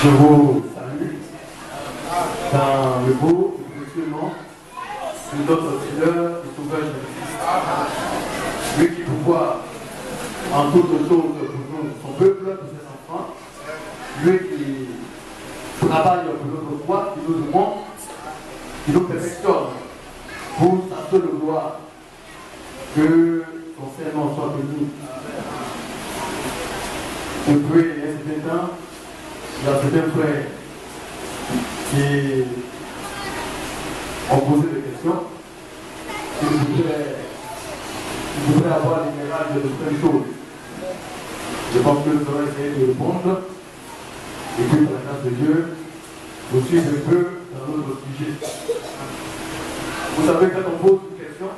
Je vous salue dans le beau et précieux nom de notre Seigneur et Sauveur Jésus-Christ. Lui qui pouvoir en toutes choses pour nous, son peuple, pour ses enfants. Lui qui travaille pour notre foi, qui nous aimons, qui nous perfectionne pour sa seule gloire. Que son Seigneur soit béni. Je prie un certain temps. Il y a certains frères qui ont posé des questions. Ils voudraient avoir l'éclairage de certaines choses. Je pense que nous allons essayer de répondre. Et puis, par la grâce de Dieu, nous suivre un peu dans notre sujet. Vous savez, quand on pose une question,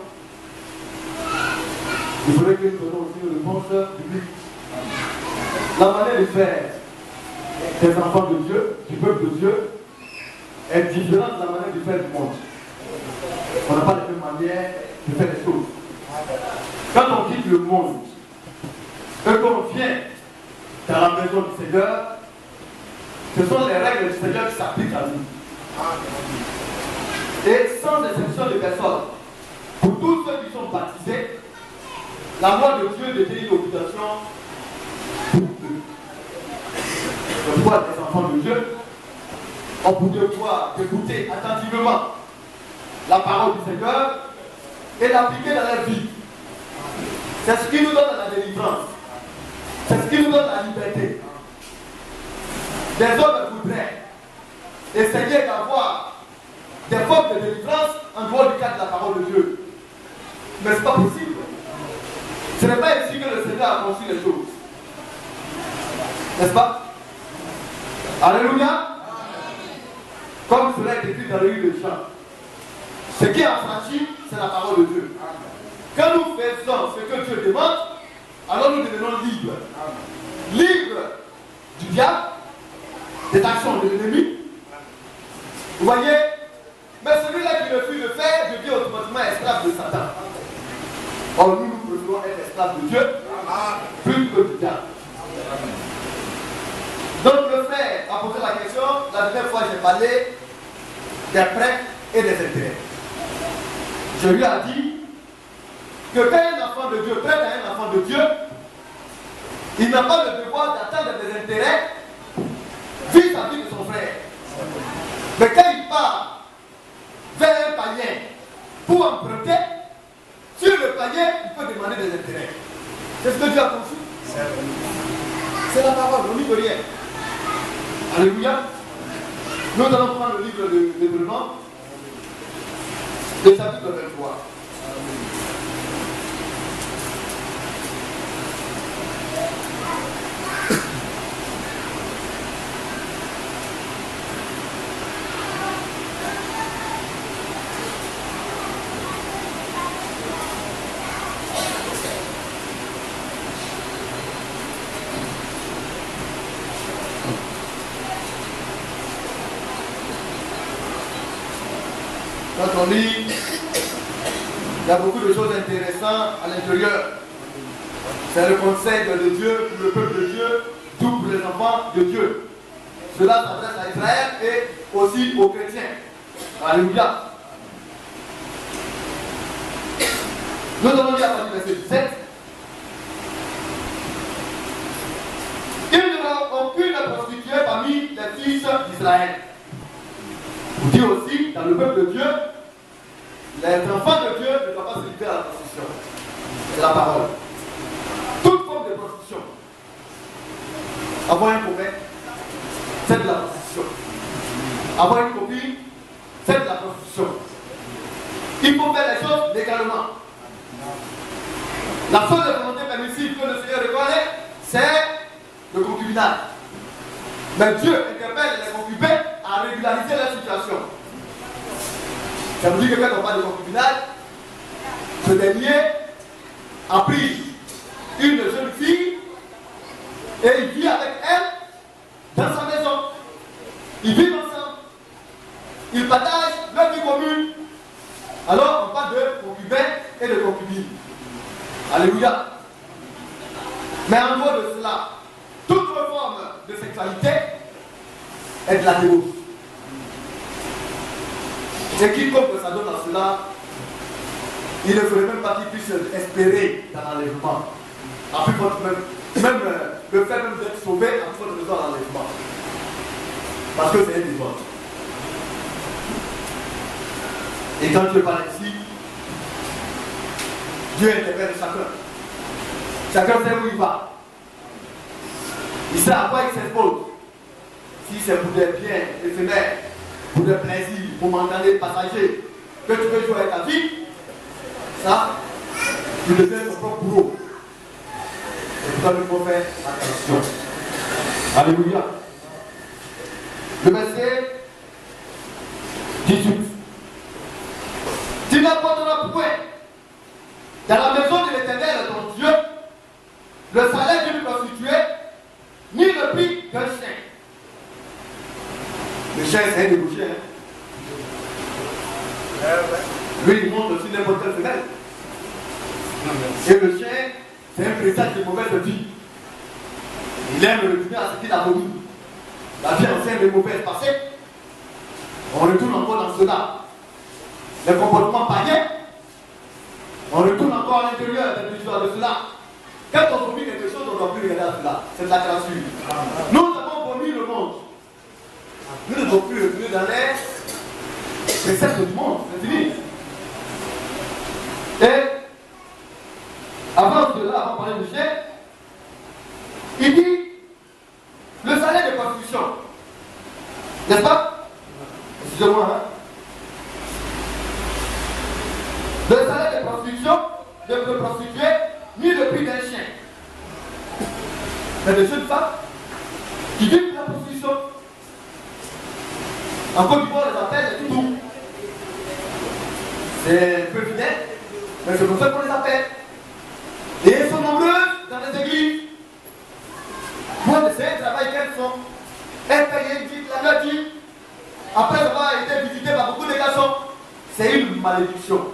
il faudrait que nous donnions aussi une réponse publique. La manière de faire des enfants de Dieu, du peuple de Dieu, est différente de la manière de faire du monde. On n'a pas la même manière de faire les choses. Quand on quitte le monde, et qu'on vient dans la maison du Seigneur, ce sont les règles du Seigneur qui s'appliquent à nous. Et sans exception de personne, pour tous ceux qui sont baptisés, la loi de Dieu devient une obligation pour eux. De voir des enfants de Dieu, on peut devoir écouter attentivement la parole du Seigneur et l'appliquer dans leur vie. C'est ce qui nous donne la délivrance. C'est ce qui nous donne la liberté. Des hommes voudraient essayer d'avoir des formes de délivrance en dehors du cadre de la parole de Dieu. Mais ce n'est pas possible. Ce n'est pas ici que le Seigneur a conçu les choses. N'est-ce pas? Alléluia. Comme cela est écrit dans le livre de Jean. Ce qui est affranchi, c'est la parole de Dieu. Quand nous faisons ce que Dieu demande, alors nous devenons libres. Libres du diable, des actions de l'ennemi. Vous voyez? Mais celui-là qui refuse de faire devient automatiquement esclave de Satan. Or nous préférons être esclaves de Dieu plus que du diable. Donc le frère a posé la question, la dernière fois j'ai parlé des prêts et des intérêts. Je lui ai dit que quand un enfant de Dieu prête à un enfant de Dieu, il n'a pas le devoir d'attendre des intérêts vis-à-vis de son frère. Mais quand il part vers un païen pour emprunter, sur le païen, il peut demander des intérêts. C'est ce que Dieu a conçu. C'est la parole, on n'y peut rien. Alléluia. Nous allons prendre le livre de Deutéronome, le chapitre 23. Quand on lit, il y a beaucoup de choses intéressantes à l'intérieur. C'est le conseil de Dieu pour le peuple de Dieu, tout pour les enfants de Dieu. Cela s'adresse à Israël et aussi aux chrétiens. Alléluia. Nous allons lire à partir du verset 17. Il n'y aura aucune prostituée parmi les fils d'Israël. Vous dit aussi, dans le peuple de Dieu, les enfants de Dieu ne doivent pas se livrer à la prostitution. C'est la parole. Toute forme de prostitution. Avoir un copain, c'est de la prostitution. Avoir une copine, c'est de la prostitution. Il faut faire les choses légalement. La seule volonté permissible que le Seigneur reconnaît, c'est le concubinage. Mais Dieu interpelle les concubins à régulariser leur situation. Ça veut dire que quand on parle de concubinage, ce dernier a pris une jeune fille et il vit avec elle dans sa maison. Ils vivent ensemble. Ils partagent leur vie commune. Alors on parle de concubins et de concubines. Alléluia. Mais en dehors de cela, toute forme de sexualité est de la théose. Et quiconque ça donne à cela, il ne ferait même pas qu'il puisse espérer dans l'enlèvement. À plus forte même le fait même d'être sauvé, à plus forte raison dans l'enlèvement. Parce que c'est un désordre. Et quand Dieu parle ici, Dieu interpelle chacun. Chacun sait où il va. Il sait à quoi il s'expose. Si c'est pour des biens éphémères, pour des plaisirs momentanés, passagers, que tu veux jouer avec ta vie, ça, tu deviens ton propre bourreau. Et pourquoi il faut faire attention. Alléluia. Le verset 18. Tu n'apporteras point dans la maison de l'Éternel, ton Dieu, le salaire d'une prostituée, ni le prix d'un chien. Le chien, c'est un débouché. Lui, il montre aussi n'importe quelle femelle. Et le chien, c'est un présage de mauvaise vie. Il aime retourner à ce qu'il a voulu. La vie ancienne est mauvaise passée. On retourne encore dans cela. Les comportements païens, on retourne encore à l'intérieur de l'histoire de cela. Quand on vomit quelque chose, on ne doit plus regarder à cela. C'est de la créature. Nous avons vomi le monde. Nous ne devons plus retourner dans les préceptes du monde. C'est fini. Et avant cela, avant de parler du chien, il dit le salaire de prostitution. N'est-ce pas? Excusez-moi, hein? Le salaire de prostitution ne peut prostituer ni le prix d'un chien. Mais des jeunes femmes qui vivent de la prostitution. En Côte d'Ivoire, on les appelle les toutous. C'est un peu fidèle, mais c'est comme ça qu'on les appelle. Et elles sont nombreuses dans les églises. Pour essayer de travailler qu'elles font. Elles payent une petite, la leur dit, après avoir été visitées par beaucoup de garçons, c'est une malédiction.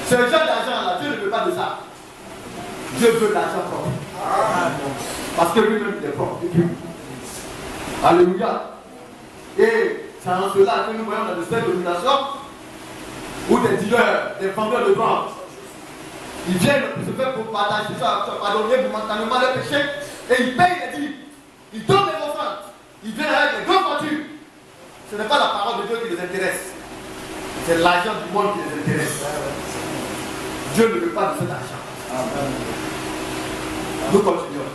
Ce genre d'argent-là, Dieu ne veut pas de ça. Dieu veut de l'argent propre. Parce que lui-même, il est propre. Alléluia. Et c'est en cela que nous voyons dans cette domination où des dealers, des vendeurs de drogue, ils viennent se faire pour partager ça, pardonner momentanément leurs péchés, et ils payent les dîmes. Ils donnent les offrandes. Ils viennent avec des grandes voitures. Ce n'est pas la parole de Dieu qui les intéresse. C'est l'argent du monde qui les intéresse. Dieu ne veut pas de cet argent. Amen. Nous continuons.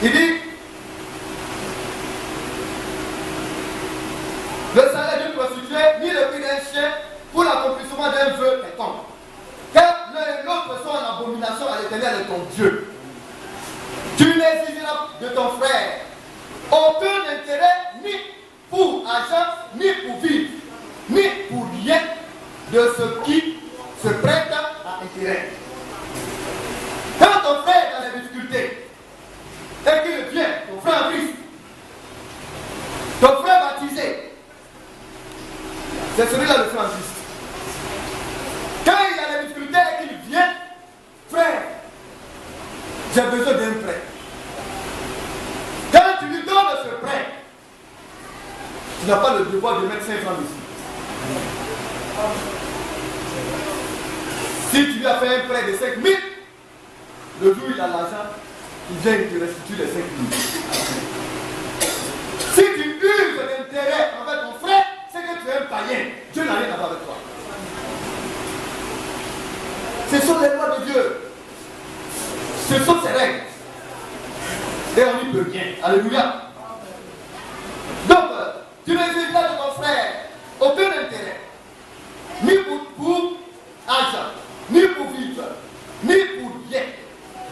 Il dit le salaire d'une prostituée, ni le prix d'un chien pour l'accomplissement d'un vœu quelconque. Car l'un et l'autre sont en abomination à l'Éternel de ton Dieu. Tu n'exigeras de ton frère aucun intérêt, ni pour argent, ni pour vivre, ni pour rien de ce qui se prête à intérêt. Quand ton frère est dans les difficultés, et qu'il vient, ton frère en Christ, ton frère baptisé, c'est celui-là le frère en Christ. Quand il a les difficultés et qu'il vient, frère, j'ai besoin d'un prêt. Quand tu lui donnes ce prêt, tu n'as pas le devoir de mettre 5 francs dessus. Si tu lui as fait un prêt de 5 000, le jour où il a l'argent, il vient et te restitue les 5 000. Si tu uses de l'intérêt envers ton frère, c'est que tu es un païen. Dieu n'a rien à voir avec toi. Ce sont les lois de Dieu. Ce sont ses règles. Et on n'y peut rien. Alléluia. Donc, tu n'exiges pas de ton frère aucun intérêt. Ni pour argent, ni pour vivre, ni pour rien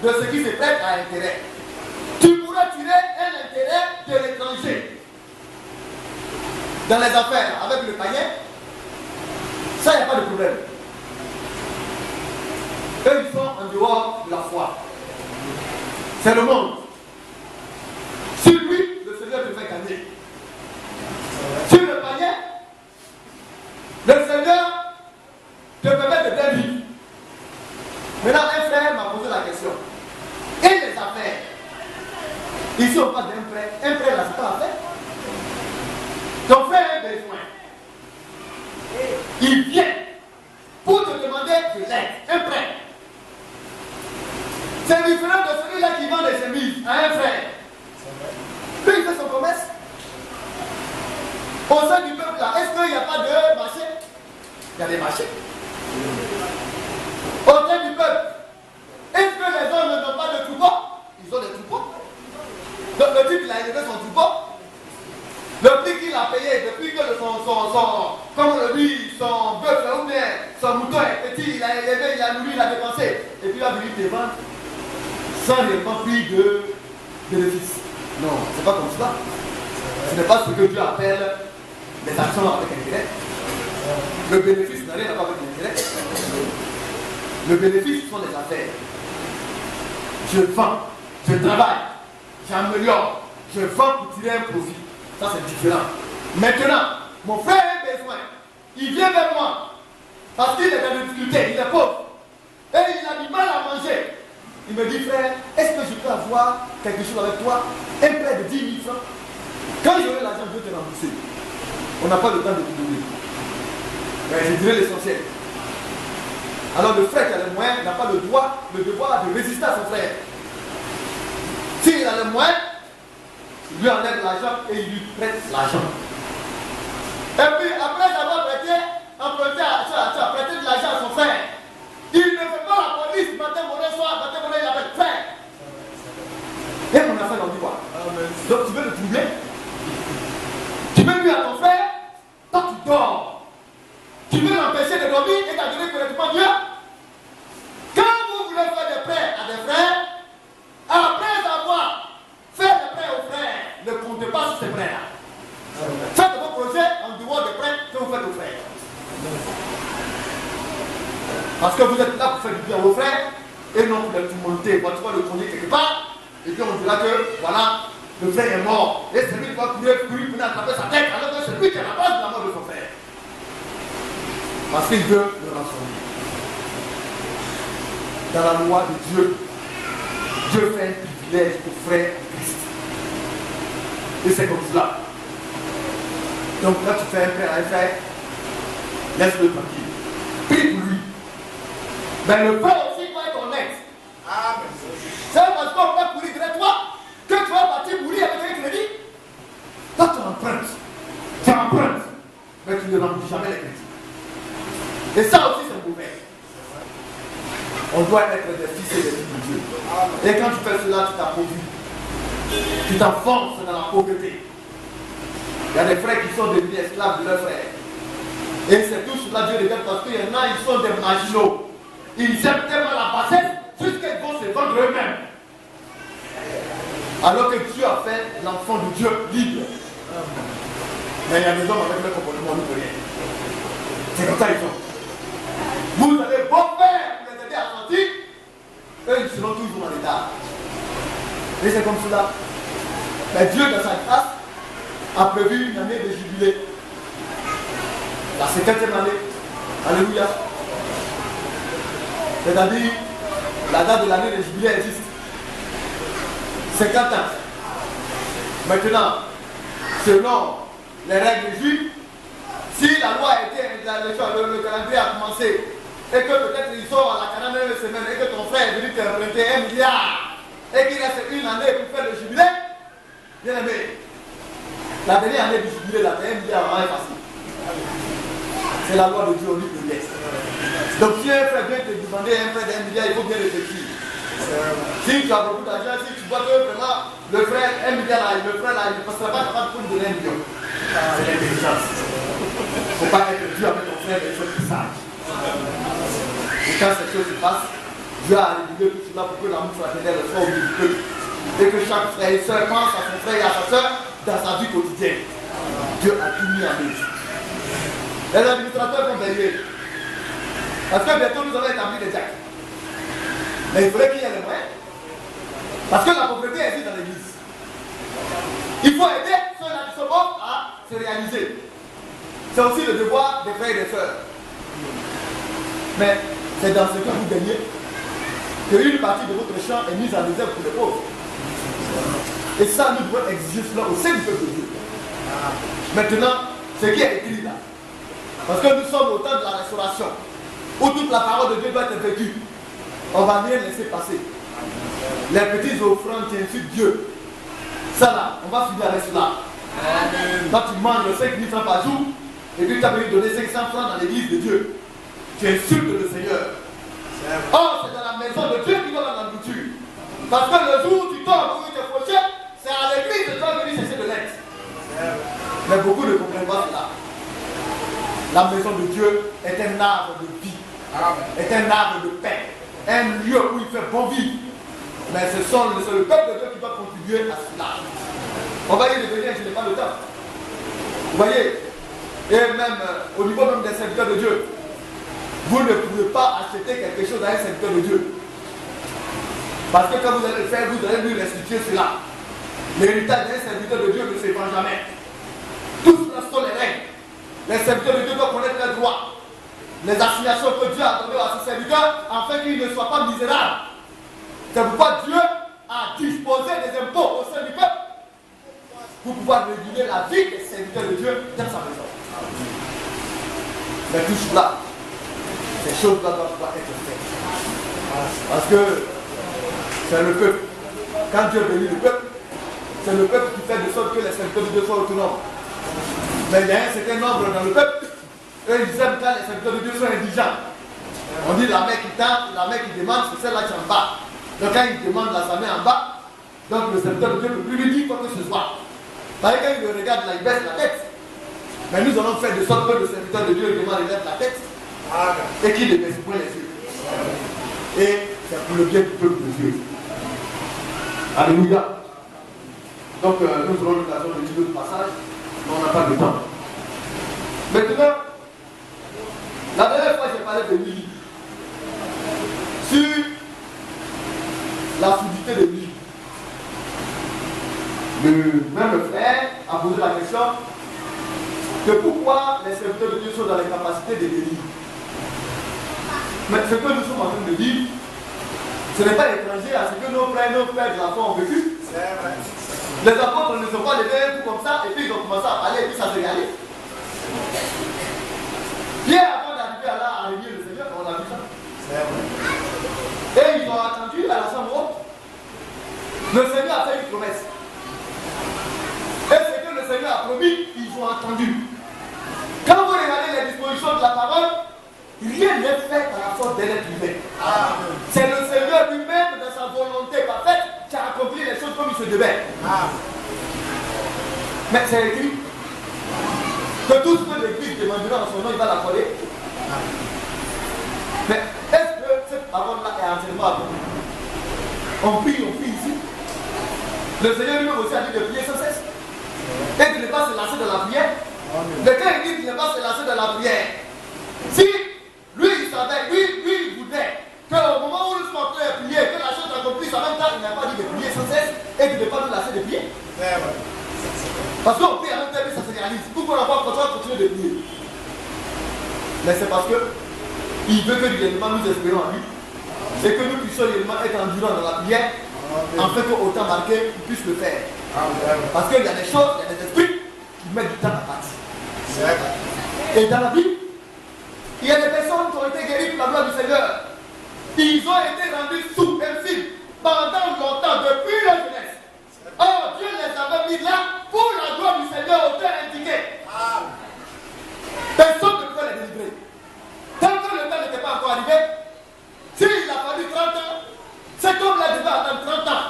de ce qui se prête à intérêt. Tu pourras tirer un intérêt de l'étranger. Dans les affaires avec le païen, ça, il n'y a pas de problème. Eux, ils sont en dehors de la foi. C'est le monde. Sur lui, le Seigneur te fait gagner. Sur le païen, le Seigneur te permet de bien vivre. Maintenant, un frère m'a posé la question. besoin, il vient pour te demander de l'aide, un prêt. C'est différent de celui-là qui vend des chemises à un frère. Lui, il fait son commerce. Au sein du peuple là, est-ce qu'il n'y a pas de marché? Il y a des marchés. Au sein du peuple, est-ce que les hommes n'ont pas de troupeaux? Ils ont des troupeaux. Donc le type il a élevé son troupeau. Le prix qu'il a payé depuis que comme on le dit, son bœuf ou bien son mouton est petit, il a élevé, il a nourri, il a dépensé. Et puis il a venu te vendre sans vraiment prix de bénéfice. Non, c'est pas comme cela. Ce n'est pas ce que Dieu appelle les actions avec intérêt. Le bénéfice n'a rien à voir avec l'intérêt. Le bénéfice sont les affaires. Je vends, je travaille, j'améliore, je vends pour tirer un profit. Ça c'est différent. Maintenant, mon frère a besoin. Il vient vers moi parce qu'il est dans des difficultés, il est pauvre. Et il a du mal à manger. Il me dit, frère, est-ce que je peux avoir quelque chose avec toi? Un prêt de 10 000 francs. Quand j'aurai l'argent, je vais te rembourser. On n'a pas le temps de tout donner. Mais je dirais l'essentiel. Alors le frère qui a les moyens n'a pas le devoir de résister à son frère. S'il a les moyens, il lui enlève l'argent et il lui prête l'argent. Et puis après avoir prêté de l'argent à son frère, il ne fait pas la police, matin, soir, il appelle frère. Et mon affaire on dit quoi? Donc tu veux le troubler? Tu veux lui à ton frère? Toi tu dors. Tu veux l'empêcher de dormir et d'adorer correctement Dieu? Quand vous voulez faire des prêts à des frères, après avoir fait des prêts aux frères, ne comptez pas sur ces prêts-là. Faites vos projets en dehors des prêts que vous faites aux frères. Parce que vous êtes là pour faire du bien aux frères et non pour les monter. Quand tu vas le conduire quelque part, et puis on dira que voilà, le frère est mort. Et c'est lui qui va courir pour attraper sa tête, alors que c'est lui qui est à la base de la mort de son frère. Parce qu'il veut le rassembler. Dans la loi de Dieu, Dieu fait un privilège aux frères en Christ. Et c'est comme cela. Donc là, tu fais un frère à un frère, laisse-le tranquille. Prie pour lui. Mais le frère aussi doit être honnête. C'est parce qu'on va courir derrière toi que tu vas partir mourir avec un crédit. Là, tu empruntes. Tu empruntes. Mais tu ne remplis jamais les crédits. Et ça aussi, c'est mauvais. On doit être des fils et des filles de Dieu. Et quand tu fais cela, tu t'appauvris. Tu t'enfonces dans la pauvreté. Il y a des frères qui sont devenus esclaves de leurs frères. Et c'est tout cela Dieu regarde parce qu'il y en a, ils sont des marginaux. Ils aiment tellement la bassesse jusqu'à vont se vendre eux-mêmes. Alors que Dieu a fait l'enfant de Dieu libre. Mais il y a des hommes avec le comportement de rien. C'est comme ça ils sont. Vous allez beau faire pour les aider à sortir, eux ils seront toujours dans l'état. Et c'est comme cela. Mais Dieu dans sa grâce a prévu une année de jubilé. La 50e année. Alléluia. C'est-à-dire, la date de l'année de jubilé existe. 50 ans. Maintenant, selon les règles juives, si la loi a été, le calendrier a commencé, et que peut-être ils sont à la 49e semaine, et que ton frère est venu te emprunter 1 milliard, et qu'il reste une année pour faire le jubilé, bien aimé, la dernière année du jubilé, la 1 milliard est facile. C'est la loi de Dieu, on dit le laisse. Donc si un frère vient te demander un frère d'1 milliard, il faut bien réfléchir. Si tu as beaucoup d'argent, si tu vois que vraiment le frère 1 milliard là, le frère là, il ne passera pas capable pour lui donner 1 million. C'est l'intelligence. Il ne faut pas être Dieu avec ton frère des choses qui sages. Et quand ces choses se passent, Dieu a réglé tout cela pour que l'amour fraternel soit au milieu du peuple. Et que chaque frère et soeur pense à son frère et à sa soeur dans sa vie quotidienne. Dieu a tout mis en œuvre. Les administrateurs vont veiller. Parce que bientôt nous allons établir des actes. Mais il faudrait qu'il y ait les moyens. Parce que la pauvreté existe dans l'église. Il faut aider ceux-là qui sont bons à se réaliser. C'est aussi le devoir des frères et des sœurs. Mais c'est dans ce que vous gagnez qu'une partie de votre champ est mise en réserve pour les pauvres. Et ça, nous devons exiger cela au sein du peuple de Dieu. Maintenant, ce qui est écrit là. Parce que nous sommes au temps de la restauration, où toute la parole de Dieu doit être vécue. On ne va rien laisser passer. Les petites offrandes qui insultent Dieu. Ça là, on va finir avec cela. Quand tu manges 5 000 francs par jour, et puis tu as venu donner 500 francs dans l'église de Dieu, tu insultes le Seigneur. Or, c'est dans la maison de Dieu qu'il doit dans la nourriture. Parce que le jour où tu tombes, où tu es fauché, c'est à l'église que tu vas venir chercher de l'aide. Mais beaucoup ne comprennent pas cela. La maison de Dieu est un arbre de vie, est un arbre de paix, un lieu où il fait bon vivre. Mais c'est le peuple de Dieu qui doit contribuer à cela. On va y revenir, je n'ai pas le temps. Vous voyez, et même au niveau même des serviteurs de Dieu, vous ne pouvez pas acheter quelque chose à un serviteur de Dieu. Parce que quand vous allez le faire, vous allez lui restituer cela. L'héritage d'un serviteur de Dieu ne se vend jamais. Tout cela sont les règles. Les serviteurs de Dieu doivent connaître leurs droits. Les assignations que Dieu a données à ses serviteurs afin qu'ils ne soient pas misérables. C'est pourquoi Dieu a disposé des impôts au sein du peuple pour pouvoir réguler la vie des serviteurs de Dieu dans sa maison. Mais tout cela, ces choses-là doivent pouvoir être faites. Parce que c'est le peuple. Quand Dieu bénit le peuple, c'est le peuple qui fait de sorte que les serviteurs de Dieu soient autonomes. Mais il y a un certain nombre dans le peuple, eux ils aiment quand les serviteurs de Dieu sont indigents. On dit la main qui tend, la main qui demande, c'est celle-là qui est en bas. Donc quand il demande sa main en bas, donc le serviteur de Dieu ne peut plus lui dire quoi que ce soit. Parce que quand il le regarde là, il baisse la tête. Mais nous allons faire de sorte que le serviteur de Dieu demande de lève la tête et qu'il ne baisse point les yeux. Et c'est pour le bien du peuple de Dieu. Alléluia. Donc nous aurons l'occasion de lire le passage, mais on n'a pas de temps. Maintenant, la dernière fois j'ai parlé de lui sur la fluidité de lui. Le même frère a posé la question de pourquoi les serviteurs de Dieu sont dans les capacités de guérir. Mais ce que nous sommes en train de dire, ce n'est pas étranger à ce que nos frères de la foi ont vécu. Les apôtres ne sont pas levés comme ça et puis ils ont commencé à parler et puis ça s'est réalisé. Pierre, avant d'arriver à là, à réunir le Seigneur, on a vu ça. Et ils ont attendu à la chambre haute. Le Seigneur a fait une promesse. Et ce que le Seigneur a promis, ils ont attendu. Quand vous regardez les dispositions de la parole, rien n'est fait par la force de l'être humain. C'est le Seigneur lui-même, de sa volonté parfaite, qui a accompli les choses comme il se devait. Mais c'est écrit que tout ce que l'Église demandera en son nom, il va l'accorder. Mais est-ce que cette parole-là est entièrement accomplie? On prie ici. Le Seigneur lui-même aussi a dit de prier sans cesse. Et de ne pas se lasser dans la prière. Mais quand il dit de ne pas se lasser dans la prière, si lui il savait, lui il voulait qu'au moment où nous sommes en train de prier, que la chose accomplisse en même temps, il n'a pas dit de prier sans cesse et de ne pas nous lasser de prier. Parce qu'on prie en même temps et ça se réalise. Pourquoi on n'a pas continué de prier? Mais c'est parce que il veut que réellement nous espérons en lui. Et que nous puissions réellement être endurants dans la prière, afin qu'au temps marqué, on puisse le faire. Parce qu'il y a des choses, il y a des esprits qui mettent du temps à partir. Et dans la Bible, il y a des personnes qui ont été guéries pour la gloire du Seigneur. Ils ont été rendus sous infimes pendant longtemps, depuis leur jeunesse. Or, Dieu les avait mis là pour la gloire du Seigneur au temps indiqué. Personne ne pouvait les délivrer. Tant que le temps n'était pas encore arrivé, s'il a fallu 30 ans, cet homme-là devait attendre 30 ans.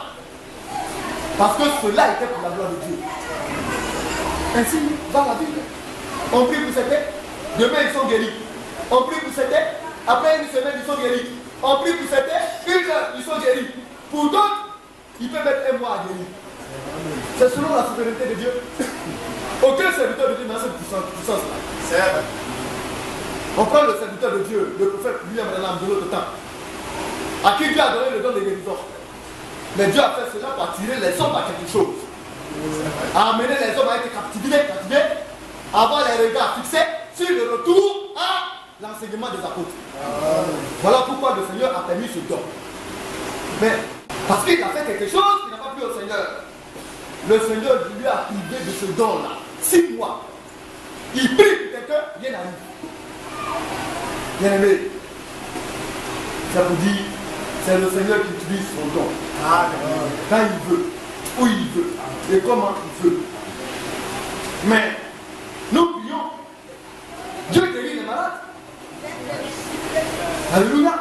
Parce que cela était pour la gloire de Dieu. Ainsi, dans la Bible, on prie pour cette tête, demain ils sont guéris. On prie pour cette tête, après une semaine ils sont guéris. On prie pour cette tête, une heure ils sont guéris. Pour d'autres, ils peuvent mettre un mois à guérir. C'est selon la souveraineté de Dieu. Aucun serviteur de Dieu n'a cette puissance-là. On prend le serviteur de Dieu, le prophète William Branham de l'autre temps, à qui Dieu a donné le don de guérison. Mais Dieu a fait cela pour attirer les hommes à quelque chose. À amener les hommes à être captivés, à avoir les regards fixés sur le retour à l'enseignement des apôtres. Voilà pourquoi le Seigneur a permis ce don. Mais parce qu'il a fait quelque chose qui n'a pas plu au Seigneur. Le Seigneur lui a privé de ce don-là 6 mois. Il prie pour quelqu'un, rien n'arrive. Bien aimé, ça vous dit, c'est le Seigneur qui utilise son don. Quand il veut, où il veut, et comment il veut. Mais nous prions, Dieu guérit les malades. Alléluia.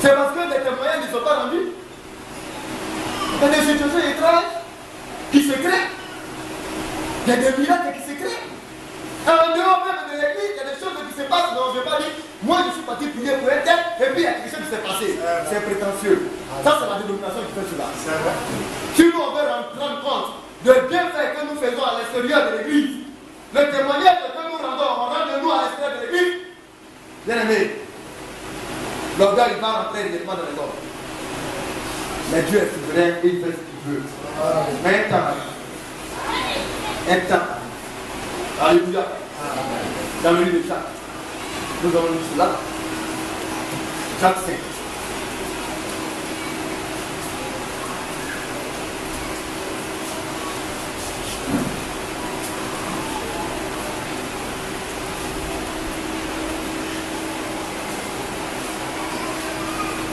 C'est parce que les témoignages ne sont pas rendus. Il y a des situations étranges qui se créent. Il y a des miracles qui se créent. En dehors même de l'église, il y a des choses qui se passent. Non, je ne vais pas dire, moi je suis parti prier pour un tel, et puis il y a quelque chose qui s'est passé. C'est prétentieux. Ça, c'est la dénomination qui fait cela. Si nous on veut rendre compte de bienfaits que nous faisons à l'extérieur de l'église, le témoignage que nous rendons, on rend de nous à l'extérieur de l'église, bien aimé, l'orgueil va rentrer directement dans les ordres. Mais Dieu est souverain et il fait ce qu'il veut. Mais un temps. Alléluia. Dans le livre de Jacques, nous avons lu cela. Jacques 5.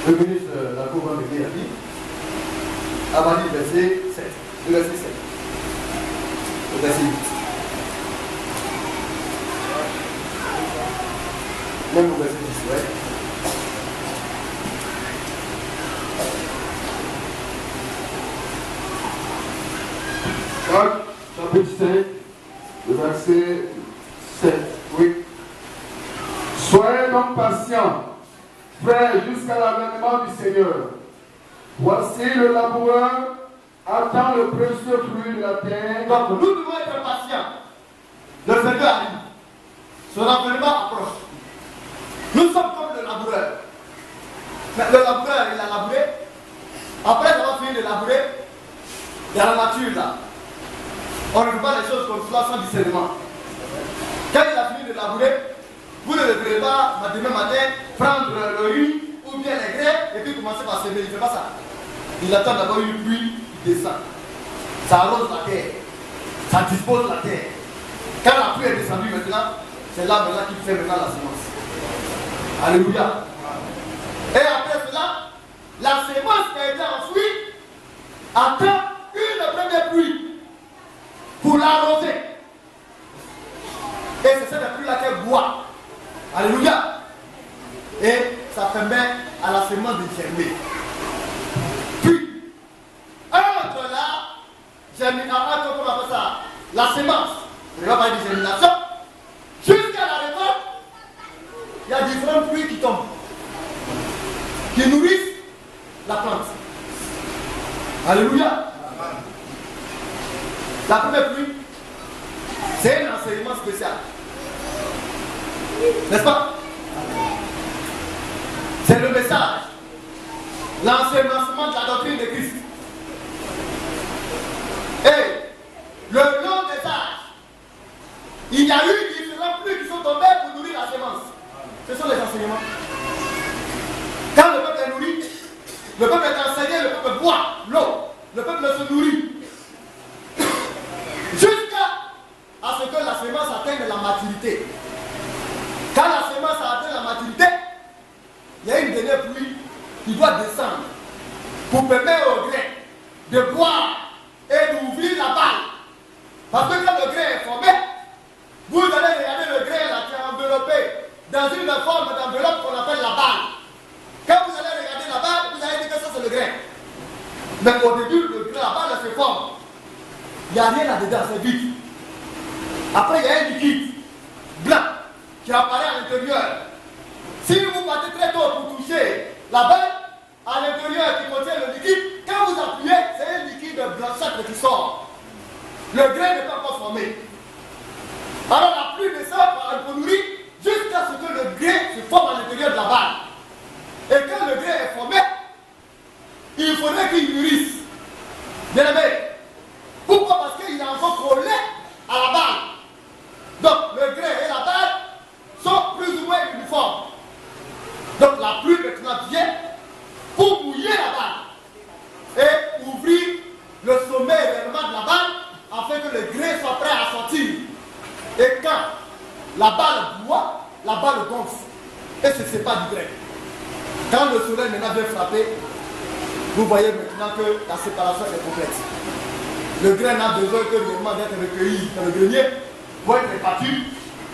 Le ministre de la Cour va me dire, à partir du verset 7. Le verset 7. Le verset 8. Même au verset 10, ouais. Jacques, chapitre 5, le verset 7. Oui. Soyez donc patients, frères, jusqu'à l'avènement du Seigneur. Voici le laboureur attend le précieux fruit de la terre. Donc nous devons être patients. Le Seigneur arrive. Son avènement approche. Nous sommes comme le laboureur. Mais le laboureur, il a labouré. Après avoir fini de labourer, il y a la nature là. On ne fait pas les choses comme cela sans discernement. Quand il a fini de labourer, vous ne devrez pas, demain matin, prendre le riz ou bien les grains et puis commencer par semer. Il ne fait pas ça. Il attend d'abord une pluie, il descend. Ça arrose la terre. Ça dispose la terre. Quand la pluie est descendue maintenant, c'est là maintenant qu'il fait maintenant la semence. Alléluia. Et après cela, la semence qui a été enfouie attend une première pluie pour l'arroser. Et c'est cette pluie-là qu'elle boit. Alléluia. Et ça permet à la semence de germer. Puis, entre là, comment on appelle ça? La semence. Je ne vais pas parler de germination. Jusqu'à la récolte, il y a différentes pluies qui tombent, qui nourrissent la plante. Alléluia. La première pluie, c'est un enseignement spécial. N'est-ce pas? C'est le message, l'enseignement de la doctrine de Christ. Et le long des âges, il y a eu différentes pluies qui sont tombées pour nourrir la semence. Ce sont les enseignements. Quand le peuple est nourri, le peuple est enseigné, le peuple boit l'eau, le peuple se nourrit. Jusqu'à ce que la semence atteigne la maturité. Quand la semence a atteint la maturité, il y a une dernière pluie qui doit descendre pour permettre au grain de boire et d'ouvrir la balle. Parce que quand le grain est formé, vous allez regarder le grain là qui est enveloppé dans une forme d'enveloppe qu'on appelle la balle. Quand vous allez regarder la balle, vous allez dire que ça c'est le grain. Mais au début, la balle se forme. Il n'y a rien là-dedans, c'est vide. Après, il y a un liquide blanc qui apparaît à l'intérieur. Si vous partez très tôt pour toucher la balle, à l'intérieur qui contient le liquide, quand vous appuyez, c'est un liquide blanchâtre qui sort. Le grain n'est pas encore formé. Alors la pluie descend par un peu nourri jusqu'à ce que le grain se forme à l'intérieur de la balle. Et quand le grain est formé, il faudrait qu'il mûrisse. Bien aimé. Pourquoi? Parce qu'il est encore collé à la balle. Donc le grain et la balle sont plus ou moins uniformes. Donc la pluie maintenant vient pour mouiller la balle et ouvrir le sommet réellement de la balle afin que le grain soit prêt à sortir. la balle boit, la balle gonfle et se sépare du grain. Quand le soleil maintenant vient frapper, vous voyez maintenant que la séparation est complète. Le grain n'a besoin que vraiment d'être recueilli dans le grenier pour être réparti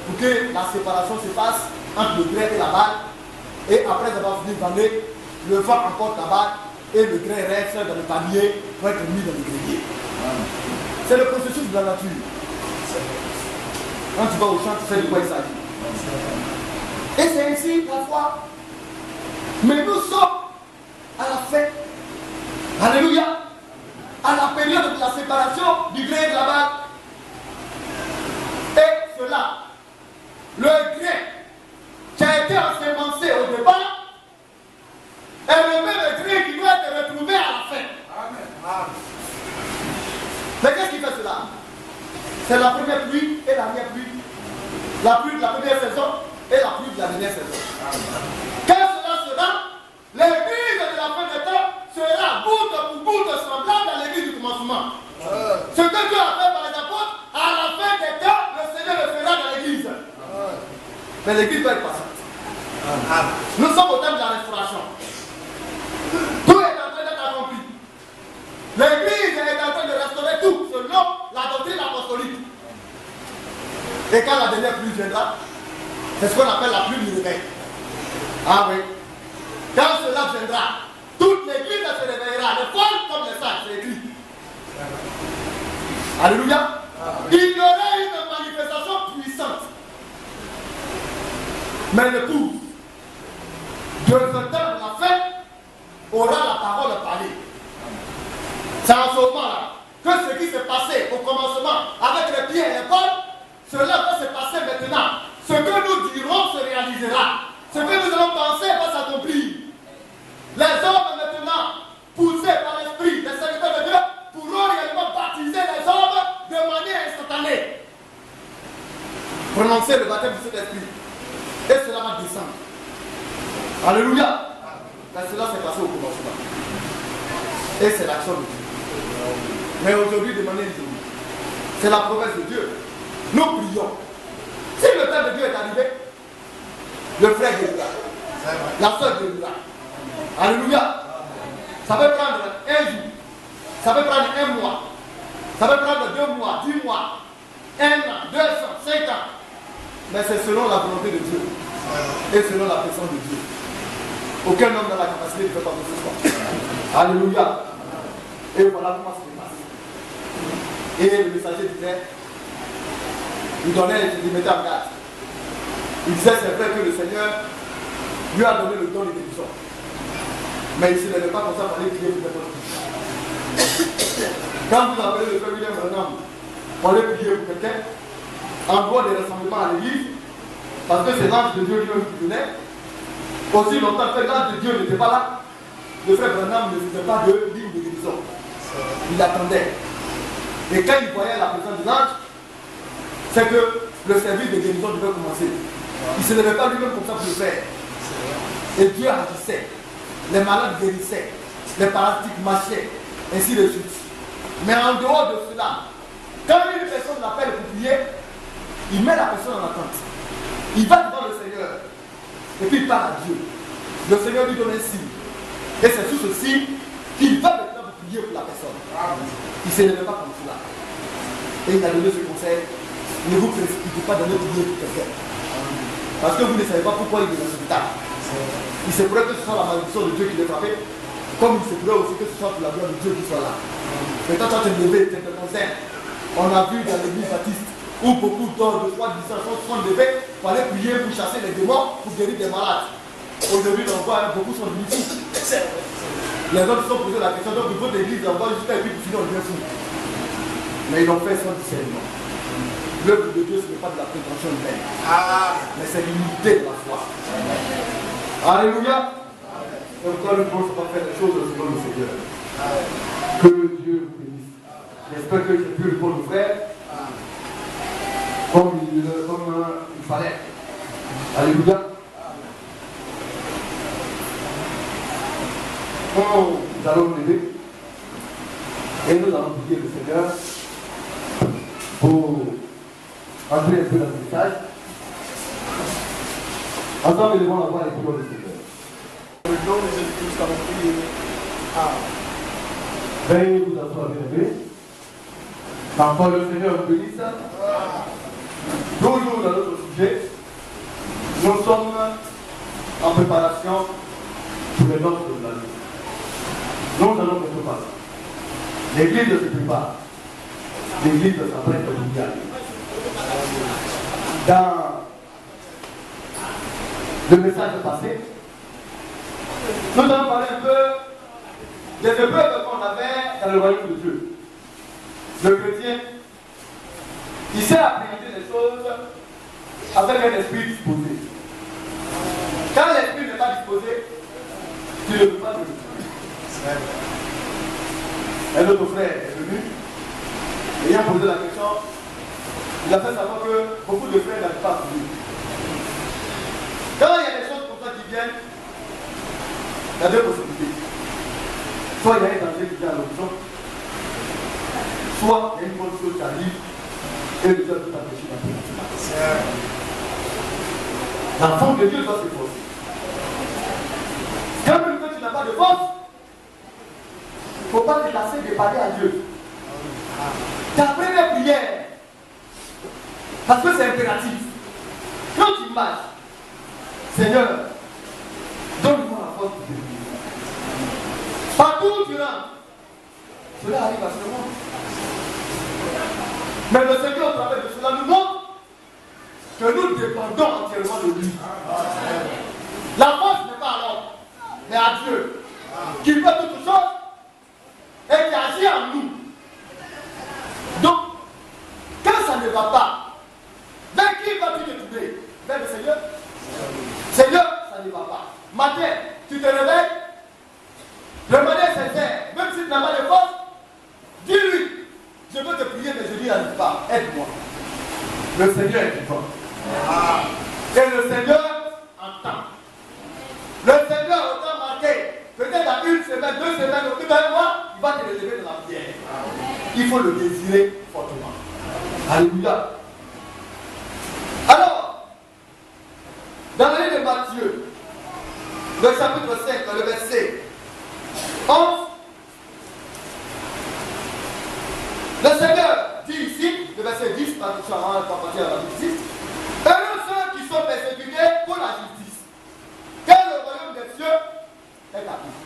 pour que la séparation se fasse entre le grain et la balle. Et après avoir fini de vendre, le vent emporte la balle et le grain reste dans le panier pour être mis dans le grenier. C'est le processus de la nature. Quand tu vas au champ, tu sais de quoi il s'agit. Et c'est ainsi la foi. Mais nous sommes à la fin. Alléluia. À la période de la séparation du grain et de la balle. Et cela, le grain qui a été ensemencé au départ est le même grain qui doit être retrouvé à la fin. Amen. Mais qu'est-ce qui fait cela? C'est la première pluie et la dernière pluie. La pluie de la première saison et la pluie de la dernière saison. Quand cela sera, l'église de la fin des temps sera goutte pour goutte semblable à l'église du commencement. Ce que Dieu a fait par les apôtres, à la fin des temps, le Seigneur le fera dans l'église. Mais l'église doit être patiente. Nous sommes au thème de la restauration. Tout est en train d'être accompli. L'église est en train de restaurer tout selon la doctrine apostolique. Et quand la dernière pluie viendra, c'est ce qu'on appelle la pluie du réveil. Ah oui. Quand cela viendra, toute l'église se réveillera, les folles comme les sages, c'est écrit. Alléluia. Il y aurait une manifestation puissante. Mais le coup de temps de la fin aura la parole parlée. C'est en ce moment-là que ce qui s'est passé au commencement avec les pieds et les Paul, cela va se passer maintenant. Ce que nous dirons se réalisera. Ce que nous allons penser va s'accomplir. Les hommes maintenant, poussés par l'esprit, les serviteurs de Dieu, pourront réellement baptiser les hommes de manière instantanée. Prononcer le baptême de cet esprit. Et cela va descendre. Alléluia. Mais cela s'est passé au commencement. Et c'est l'action de Dieu. Mais aujourd'hui, de manière isolée, c'est la promesse de Dieu. Nous prions. Si le temps de Dieu est arrivé, le frère guérira. La soeur guérira. Alléluia. Ça peut prendre un jour. Ça peut prendre un mois. Ça peut prendre 2 mois, 10 mois, 1 an, 2 ans, 5 ans. Mais c'est selon la volonté de Dieu. Et selon la personne de Dieu. Aucun homme n'a la capacité de faire quoi que ce soit. Alléluia. Et voilà comment ça se passe. Et le messager disait, il donnait, il mettait en garde. Il disait, c'est vrai que le Seigneur lui a donné le don de guérison. Mais il ne se levait pas comme ça pour aller prier pour n'importe qui. Quand vous appelez le frère William Branham pour aller prier pour quelqu'un, en dehors des rassemblements à l'église, parce que c'est l'ange de Dieu lui-même qui venait, aussi longtemps que l'ange de Dieu n'était pas là, le frère Branham ne faisait pas de livre de guérison. Il attendait. Et quand il voyait la présence de l'ange, c'est que le service de guérison devait commencer. Il ne se levait pas lui-même comme ça pour le faire. Et Dieu agissait. Les malades guérissaient. Les paralytiques marchaient. Ainsi de suite. Mais en dehors de cela, quand une personne l'appelle pour prier, il met la personne en attente. Il va devant le Seigneur. Et puis il parle à Dieu. Le Seigneur lui donne un signe. Et c'est sous ce signe qu'il va maintenant prier pour la personne. Il ne se levait pas comme cela. Et il a donné ce conseil. Ne vous précipitez pas dans le prier pour quelqu'un. Parce que vous ne savez pas pourquoi il est dans ce état. Il se pourrait que ce soit la malédiction de Dieu qui l'ait frappé, comme il se pourrait aussi que ce soit pour la gloire de Dieu qui soit là. Maintenant, toi, tu es levé, tu te concernes. On a vu dans l'église baptiste où beaucoup d'hommes de foi sont levés pour aller prier, pour chasser les démons, pour guérir des malades. Aujourd'hui, on voit beaucoup sont venus fous. Les autres se sont posé la question, donc votre église, on va jusqu'à et puis finir, on devient fou. Mais ils l'ont fait sans discernement. L'œuvre de Dieu, ce n'est pas de la prétention humaine. Mais c'est l'unité de la foi. Alléluia. C'est pourquoi nous ne pouvons pas faire les choses selon le Seigneur. Que Dieu vous bénisse. J'espère que j'ai pu répondre au frère comme il fallait. Alléluia. Bon, nous allons nous lever et nous allons prier le Seigneur pour entrer un peu dans le message. Ensemble, nous devons avoir les prières de Seigneur. Au nom de Jésus-Christ, nous prions. Amen. Veuillez vous asseoir, bien-aimés. Encore le Seigneur vous bénisse. Toujours dans notre sujet, nous sommes en préparation pour les noces de la vie. Nous allons nous préparer. L'église se prépare. L'église s'apprête à y aller. Dans le message passé, nous allons parler un peu des épreuves qu'on avait dans le royaume de Dieu. Le chrétien, il sait appréhender les choses avec un esprit disposé. Quand l'esprit n'est pas disposé, tu ne peux pas te résoudre. Un autre frère est venu, ayant posé la question, il a fait savoir que beaucoup de frères n'avaient pas voulu. Quand il y a des choses comme ça qui viennent, il y a deux possibilités. Soit il y a un danger qui vient à l'horizon, soit il y a une bonne chose qui arrive et le Dieu tout empêcher d'appeler. L'enfant de Dieu doit s'efforcer. Quand même que tu n'as pas de force, il ne faut pas te lasser de parler à Dieu. Ta première prière, parce que c'est impératif. Quand tu marches, Seigneur, donne-moi la force de Dieu. Partout où tu rentres, cela arrive à ce moment. Mais le Seigneur, au travers de cela, nous montre que nous dépendons entièrement de lui. La force n'est pas à l'homme, mais à Dieu, qui fait toutes choses et qui agit en nous. Donc, quand ça ne va pas, vers qui vas-tu te tourner? Vers le Seigneur? Seigneur, ça ne va pas. Matin, tu te réveilles, le matin sincère, même si tu n'as pas de force, dis-lui, je veux te prier, mais je dis n'arrive pas, aide-moi. Le Seigneur est vivant. Et le Seigneur entend. Le Seigneur autant marqué, peut-être dans une semaine, 2 semaines, au bout d'un mois, il va te relever de la prière. Il faut le désirer fortement. Alléluia. Alors, dans le livre de Matthieu, le chapitre 5, le verset 11, le Seigneur dit ici, le verset 10, traduction avant la partir à la 10, heureux ceux qui sont persécutés pour la justice, car le royaume des cieux est acquis.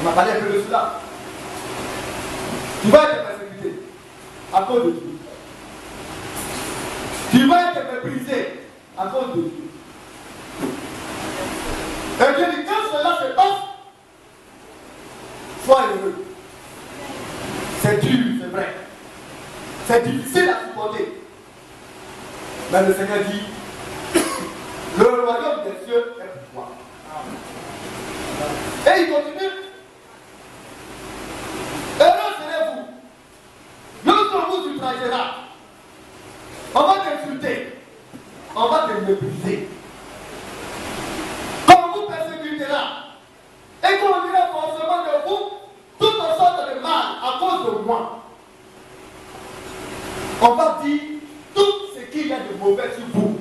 On a parlé un peu de cela. Tu vas être persécuté à cause de Dieu. Tu vas être méprisé à cause de Dieu. Et Dieu dit, quand cela se passe, sois heureux. C'est dur, c'est vrai. C'est difficile à supporter. Mais le Seigneur dit, le royaume des cieux est pour toi. Et il continue. Heureux serez-vous. Lorsqu'on vous ultragera, on va t'insulter, on va te mépriser. Quand on vous persécutera, et qu'on dira forcément de vous toutes sortes de mal à cause de moi, on va dire tout ce qu'il y a de mauvais sur vous.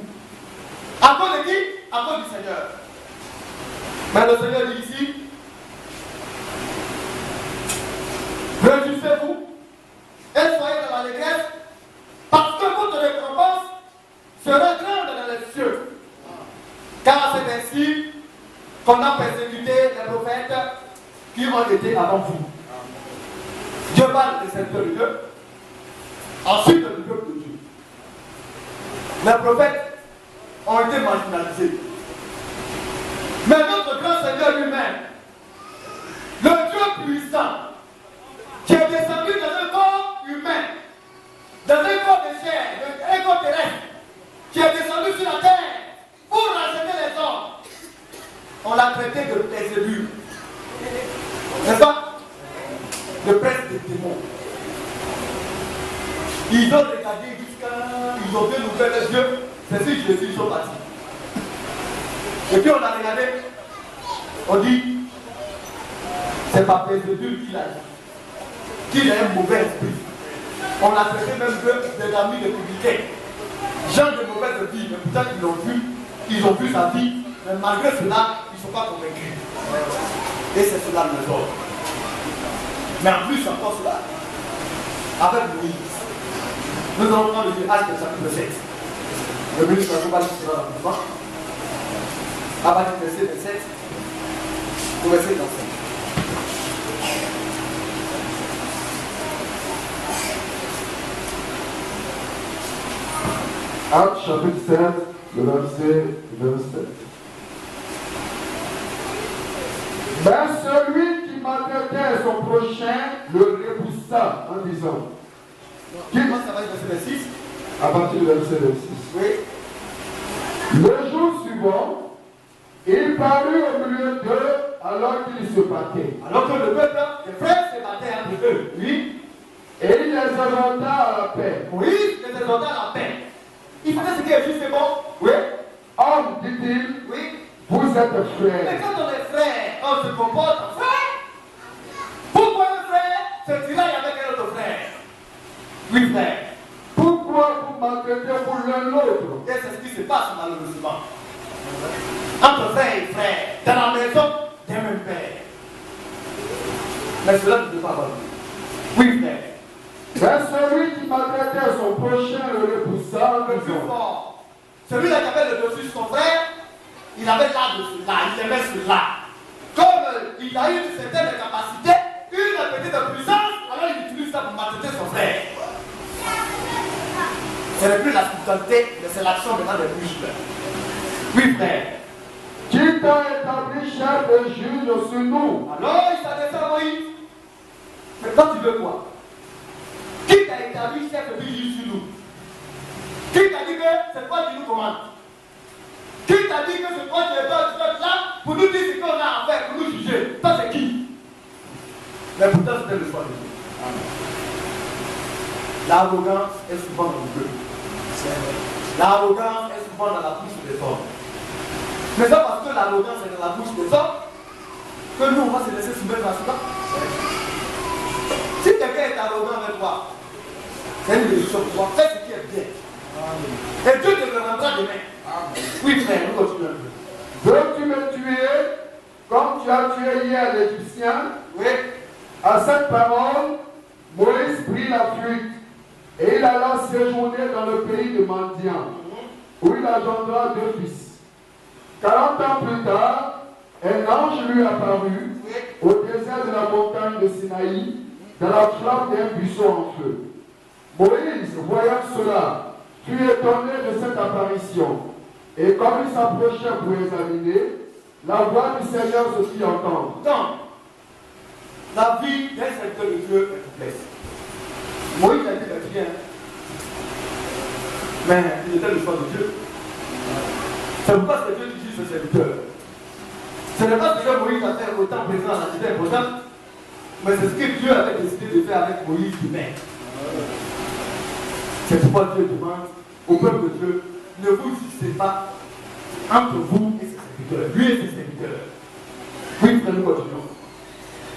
À cause de qui? À cause du Seigneur. Mais le Seigneur dit ici, réjouissez-vous et soyez dans l'allégresse, parce que votre récompense sera grande dans les cieux. Car c'est ainsi qu'on a persécuté les prophètes qui ont été avant vous. Dieu parle des serviteurs de Dieu, ensuite du peuple de Dieu. Les prophètes ont été marginalisés. Mais notre grand Seigneur lui-même, le Dieu puissant, qui est descendu dans un corps humain, dans un corps de chair, un corps terrestre, qui est descendu sur la terre pour racheter les hommes, on l'a traité de Belzébul. N'est-ce pas? Le prince des démons. Ils ont regardé jusqu'à. Ils ont fait ouvrir les yeux. C'est si Jésus sont partis. Et puis on a regardé. On dit c'est pas Belzébul qui l'a dit. Qu'il a un mauvais esprit. On l'a traité même des amis de publicains. Gens de mauvaise vie, mais pourtant ils l'ont vu ils ont vu sa vie, mais malgré cela, ils ne sont pas convaincus. Et c'est cela le désordre. Mais en plus, encore cela, avec Moïse, nous allons prendre le Actes chapitre 7. Le ministre ne va pas dire cela dans le mouvement. À partir du verset 27 au verset 25. Actes chapitre 7, le verset 27. Mais celui qui maltraitait son prochain le repoussa en disant. Comment ça va être verset 6? À partir du verset 26. Oui. Le jour suivant, il parut au milieu d'eux alors qu'ils se battaient. Alors que le peuple, les frères se battaient entre eux. Oui. Et il les exhorta à la paix. Moïse les exhorta à la paix. Il faisait ce qui est justement. Oui. Homme, dit-il, oui. Vous êtes Mais frères. quand on est frère, on se comporte en frère. Pourquoi un frère se tiraille avec un autre frère? Oui, frère. Pourquoi vous maltraitez pour l'un l'autre? Et c'est ce qui se passe malheureusement. Entre frère et frère, dans la maison d'un même père. Mais cela ne peut pas avoir. Oui, frère. Mais celui qui maltraitait son prochain le repoussa en Le plus disant. fort. Celui-là qui avait le dessus sur son frère, il avait là-dessus, là, il aimait celui-là. Comme il a eu une certaine capacité, une petite puissance, alors il utilise ça pour maltraiter son frère. Ce n'est plus la spiritualité, mais c'est l'action maintenant des muscles. Oui, frère. Qui t'a établi chef et juge sur nous? Alors il s'adressait à Moïse. Mais toi tu veux quoi? Qui t'a établi chef et juge sur nous? Qui t'a dit que c'est toi qui nous commande? Qui t'a dit que c'est toi qui es là pour nous dire ce qu'on a à faire, pour nous juger? Toi c'est qui? Mais pourtant c'était le choix de Dieu. L'arrogance est souvent dans le peuple. L'arrogance est souvent dans la bouche des hommes. Mais c'est parce que l'arrogance est dans la bouche des hommes que nous on va se laisser soumettre à cela. Si quelqu'un est arrogant avec toi, c'est une décision pour toi. Fais ce qui est bien. Et Dieu te le rendra demain. Oui, frère, nous continuons. Veux-tu me tuer comme tu as tué hier l'Égyptien? Oui. À cette parole, Moïse prit la fuite et il alla séjourner dans le pays de Madian, où il engendra 2 fils. 40 ans plus tard, un ange lui apparut au désert de la montagne de Sinaï, dans la flamme d'un buisson en feu. Moïse, voyant cela, fut étonné de cette apparition. Et comme il s'approchait pour examiner, la voix du Seigneur se fit entendre. Donc, la vie d'un serviteur de Dieu est complexe. Moïse a été bien, mais il était le choix de Dieu. C'est pourquoi que Dieu utilise ce serviteur. Ce n'est pas ce que Moïse a fait autant présent à la cité importante, mais c'est ce que Dieu avait décidé de faire avec Moïse lui-même. C'est pourquoi Dieu demande au peuple de Dieu, ne vous jugez pas entre vous et ses serviteurs, lui et ses serviteurs. Oui, frère, nous continuons.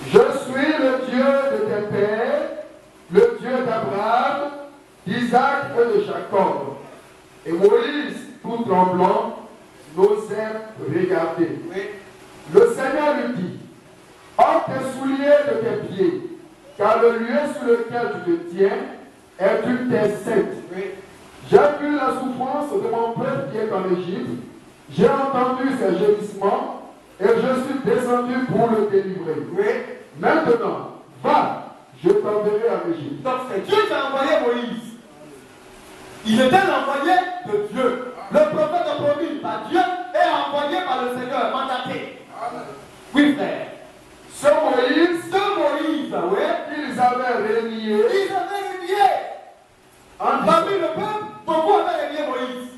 Je suis le Dieu de tes pères, le Dieu d'Abraham, d'Isaac et de Jacob. Et Moïse, tout tremblant, n'osait regarder. Oui. Le Seigneur lui dit, ôte tes souliers de tes pieds, car le lieu sur lequel tu te tiens est une terre sainte. Oui. J'ai vu la souffrance de mon peuple qui est en Égypte, j'ai entendu ses gémissements, et je suis descendu pour le délivrer. Oui. Maintenant, va, je t'enverrai en Égypte. Donc c'est Dieu qui a envoyé Moïse. Il était l'envoyé de Dieu. Le prophète promis par Dieu est envoyé par le Seigneur, mandaté. Oui, frère. Ce Moïse, oui, qu'ils avaient renié, ils avaient renié. Parmi le peuple, beaucoup avaient renié Moïse.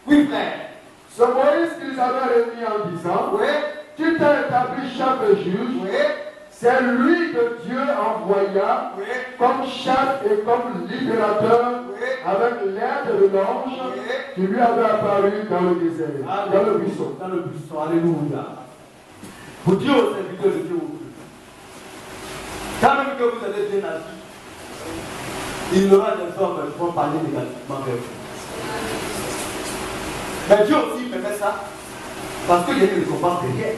Oui, frère. Ce Moïse qu'ils avaient renié en disant, Oui. Tu t'es établi chef et juge, Oui. c'est lui que Dieu envoya Oui. comme chef et comme libérateur Oui. avec l'aide de l'ange Oui. qui lui avait apparu dans le désert, Alléluia. dans le buisson. Dans le buisson, alléluia. Pour dire aux serviteurs de Dieu, quand même que vous allez bien agi, il y aura des hommes qui vont parler négativement vers vous. Mais Dieu aussi permet ça parce qu'il y a une récompense derrière.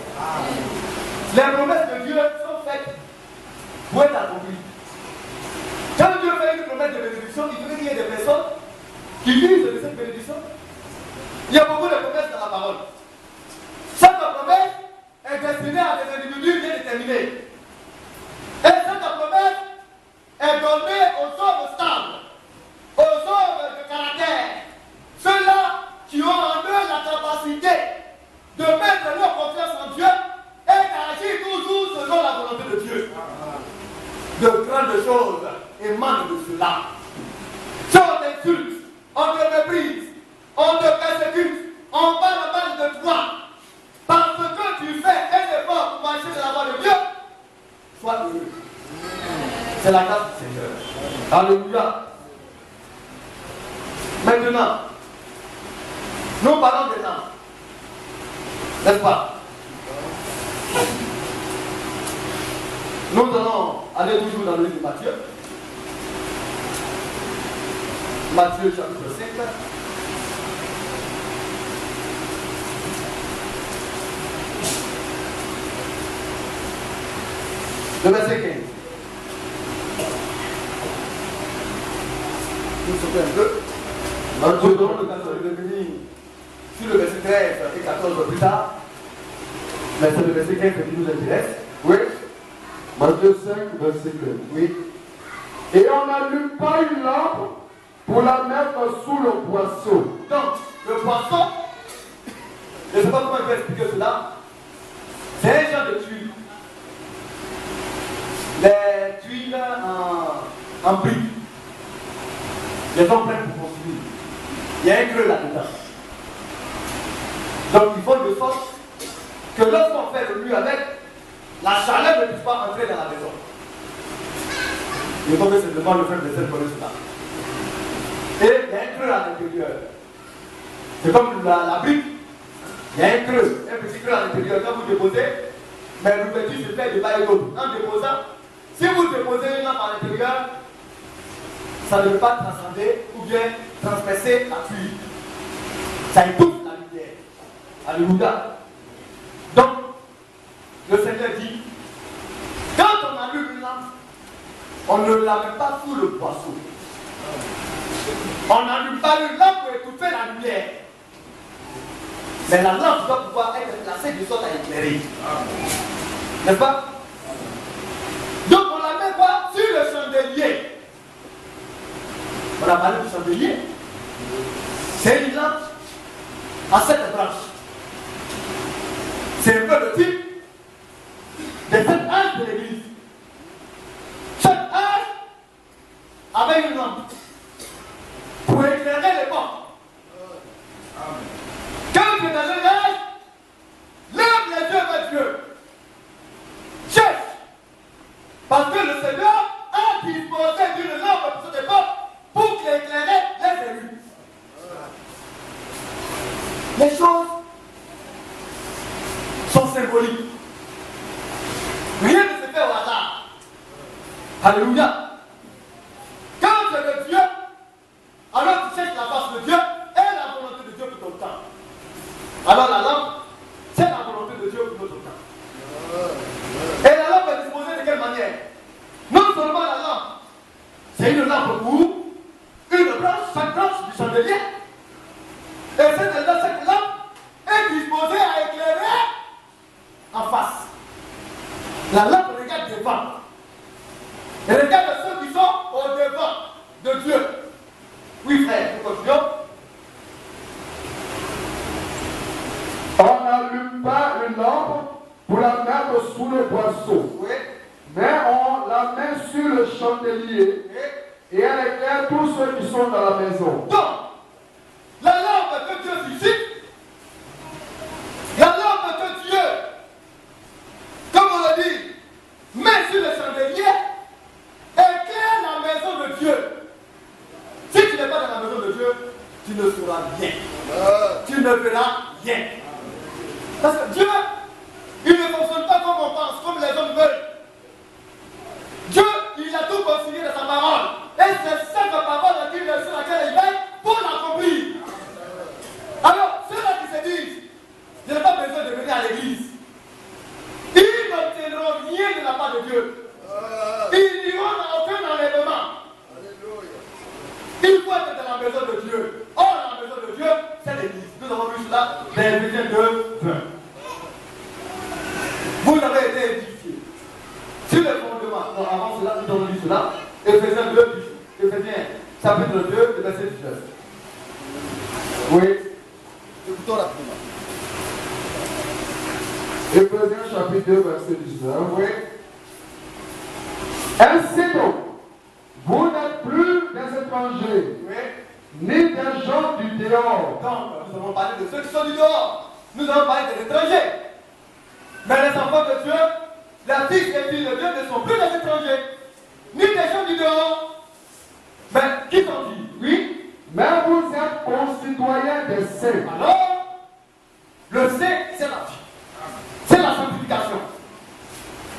Les promesses de Dieu sont faites pour être accomplies. Quand Dieu fait une promesse de bénédiction, il veut qu'il y ait des personnes qui vivent de cette bénédiction. Il y a beaucoup de promesses dans la parole. Chaque promesse est destinée à des individus bien déterminés. Et cette promesse est donnée aux hommes stables, aux hommes de caractère, ceux-là qui ont en eux la capacité de mettre leur confiance en Dieu et d'agir toujours selon la volonté de Dieu. De grandes choses émanent de cela. Si on t'insulte, on te méprise, on te persécute, on parle mal de toi, parce que tu fais un effort pour marcher de la voie de Dieu, sois heureux. C'est la grâce du Seigneur. Alléluia. Maintenant, nous parlons des âmes. N'est-ce pas? Nous allons aller toujours dans le livre de Matthieu. Matthieu chapitre 5. Le verset 15. Nous sommes un peu. Nous allons revenir sur le verset 13 et 14 plus tard. Mais c'est le verset 15 qui nous intéresse. Oui. Matthieu 5, verset 15. Oui. Et on n'allume pas une lampe pour la mettre sous le boisseau. Donc, le poisson, je ne sais pas comment je vais expliquer cela, c'est un genre de tuile. Les tuiles en briques. Les hommes prennent pour construire. Il y a un creux là-dedans. Donc, il faut de sorte que lorsqu'on fait le mur avec, la chaleur ne puisse pas entrer dans la maison. Je crois que c'est devant le frère de cette connaît cela. Et il y a un creux à l'intérieur. C'est comme la brique. Il y a un creux, un petit creux à l'intérieur. Quand vous déposez, mais l'ouverture se fait de bas et d'autre. En déposant, si vous déposez une lampe à l'intérieur, ça ne peut pas transcender ou bien transpercer la tuile. Ça étouffe la lumière. Alléluia. Donc, le Seigneur dit, quand on allume une lampe, on ne la met pas sous le boisseau. On n'allume pas une lampe pour étouffer la lumière. Mais la lampe doit pouvoir être placée de sorte à éclairer. N'est-ce pas? Donc on la met pas sur le chandelier. On a parlé du chandelier. C'est une lampe à 7 branches. C'est un peu le type des 7 âges de l'église. Chaque âge avait une lampe pour éclairer les portes. Quand tu es dans un âge, lève les yeux vers Dieu. Cherche. Parce que le Seigneur a disposé d'une lampe sur tes portes pour éclairer les élus. Les choses sont symboliques. Rien ne se fait au hasard. Alléluia. Quand tu es de Dieu, alors tu cherches la face de Dieu et la volonté de Dieu pour ton temps. Alors la lampe, c'est la volonté de Dieu pour notre temps. Et la lampe est disposée de quelle manière? Non seulement la lampe, c'est une lampe pour une branche, chaque branche du chandelier. Et cette lampe est disposée à éclairer en face. La lampe regarde devant. Et regarde ceux qui sont au devant de Dieu. Oui frère, nous continuons. On n'allume pas une lampe pour la mettre sous le boisseau. Oui. Mais on la met sur le chandelier. Oui. Et elle éclaire tous ceux qui sont dans la maison. Donc, la lampe que Dieu suscite, la lampe que Dieu, comme on le dit, met sur le chandelier, éclaire la maison de Dieu. Si tu n'es pas dans la maison de Dieu, tu ne sauras rien. Tu ne verras rien. Parce que Dieu, il ne fonctionne pas comme on pense, comme les hommes veulent. Dieu, il a tout consigné dans sa parole. Et c'est cette parole sur laquelle il veille pour l'accomplir. Alors, ceux cela dans Éphésiens 2, 20. Vous avez été édifiés sur le fondement. Non, avant cela, nous avons dit cela. Éphésiens 2, Éphésiens chapitre 2, verset 19. Oui. Écoutons rapidement. Éphésiens chapitre 2, verset 19. Oui. Ainsi donc, vous n'êtes plus des étrangers, Oui. ni des gens du dehors. Donc, nous avons parlé de ceux qui sont du dehors. Nous avons parlé des étrangers. Mais les enfants de Dieu, les fils et filles de Dieu ne sont plus des étrangers, ni des gens du dehors. Mais qui sont-ils? Oui. Mais vous êtes concitoyens des saints. Alors, le saint, c'est la vie. C'est la sanctification.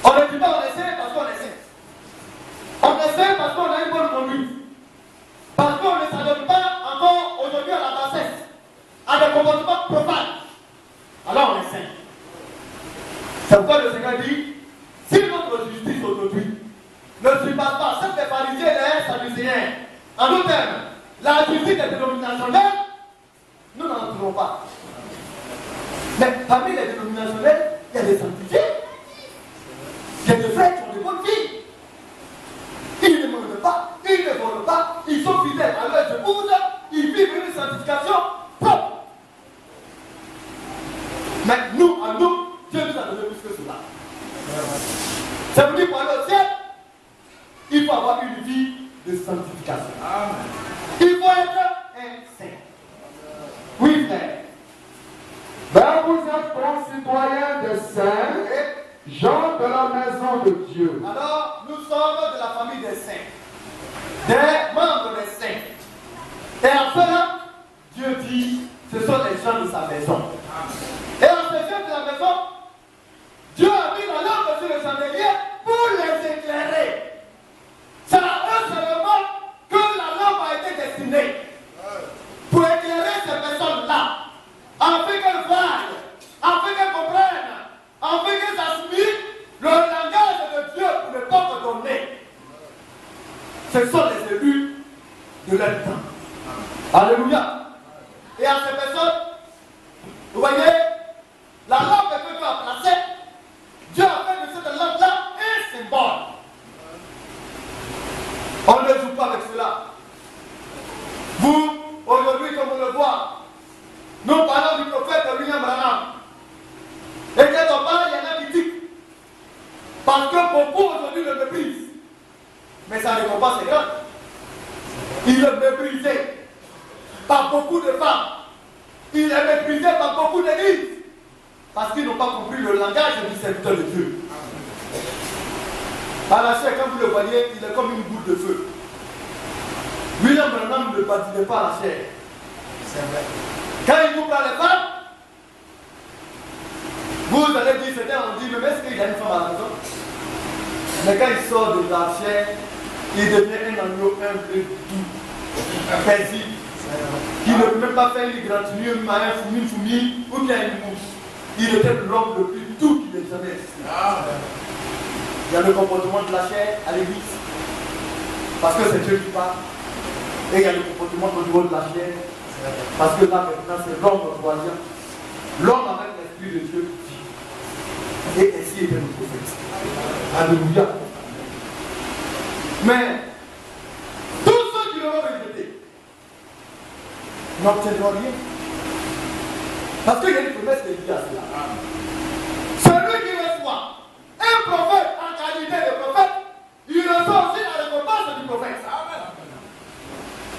On ne dit pas on est saint parce qu'on est saint. On est saint parce qu'on a une bonne conduite. Parce qu'on ne s'adonne pas encore aujourd'hui à la bassesse, à des comportements profanes. Alors on est saint. C'est pourquoi le Seigneur dit, si notre justice aujourd'hui ne surpasse pas celle des pharisiens et des sadducéens, en d'autres termes, la justice des dénominationnels, nous n'en entrons pas. Mais parmi les dénominationnels, il y a des sanctifiés. Il y a des frères qui ont des bonnes filles. Ils ne mentent pas, ils ne volent pas, ils sont fidèles à leurs épouses, ils vivent une sanctification propre. Mais nous, à nous, Dieu nous a donné plus que cela. Ça veut dire pour aller au ciel, il faut avoir une vie de sanctification. Il faut être un saint. Oui, frère. Ben vous êtes concitoyens des saints, gens de la maison de Dieu. Alors, nous sommes de la famille des saints, des membres des saints. Et en cela, Dieu dit, ce sont les gens de sa maison. Et en ces gens de la maison, Dieu a mis la lampe sur le chandelier pour les éclairer. C'est à eux seulement que la lampe a été destinée. Pour éclairer ces personnes-là, afin qu'elles voient, afin qu'elles comprennent, afin qu'elles assimilent le langage de Dieu pour ne pas donner. Ce sont les élus de leur temps. Alléluia. Et à ces personnes, vous voyez, la lampe que Dieu a placée, Dieu a fait de cette lampe-là un symbole. On ne joue pas avec cela. Vous, aujourd'hui, comme on le voit, nous parlons du prophète William Branham. Et quand on parle, il y en a qui disent. Parce que beaucoup aujourd'hui le méprisent. Mais sa récompense est grande. Il est méprisé par beaucoup de femmes. Il est méprisé par beaucoup d'églises. Parce qu'ils n'ont pas compris le langage du serviteur de Dieu. À la chair, quand vous le voyez, il est comme une boule de feu. William Branham ne badinait pas la chair. C'est vrai. Quand il vous parle les femmes, vous allez dire, c'était on dit, mais est-ce qu'il y a une femme à la maison? Mais quand il sort de la chair, il devient un agneau humble, doux, paisible, qui ne peut même pas faire une gratitude, une fourmi ou bien une mouche. Il était l'homme le plus doux qu'il ait jamais existé. Il y a le comportement de la chair à l'église, parce que c'est Dieu qui parle. Et il y a le comportement au niveau de la chair, parce que là maintenant c'est l'homme voyant. L'homme avec l'esprit de Dieu vit. Et ainsi était le prophète. Alléluia. Mais tous ceux qui l'auront rejeté n'obtiendront rien. Parce qu'il y a une promesse qui est liée à cela. Celui qui reçoit un prophète en qualité de prophète, il reçoit aussi la récompense du prophète.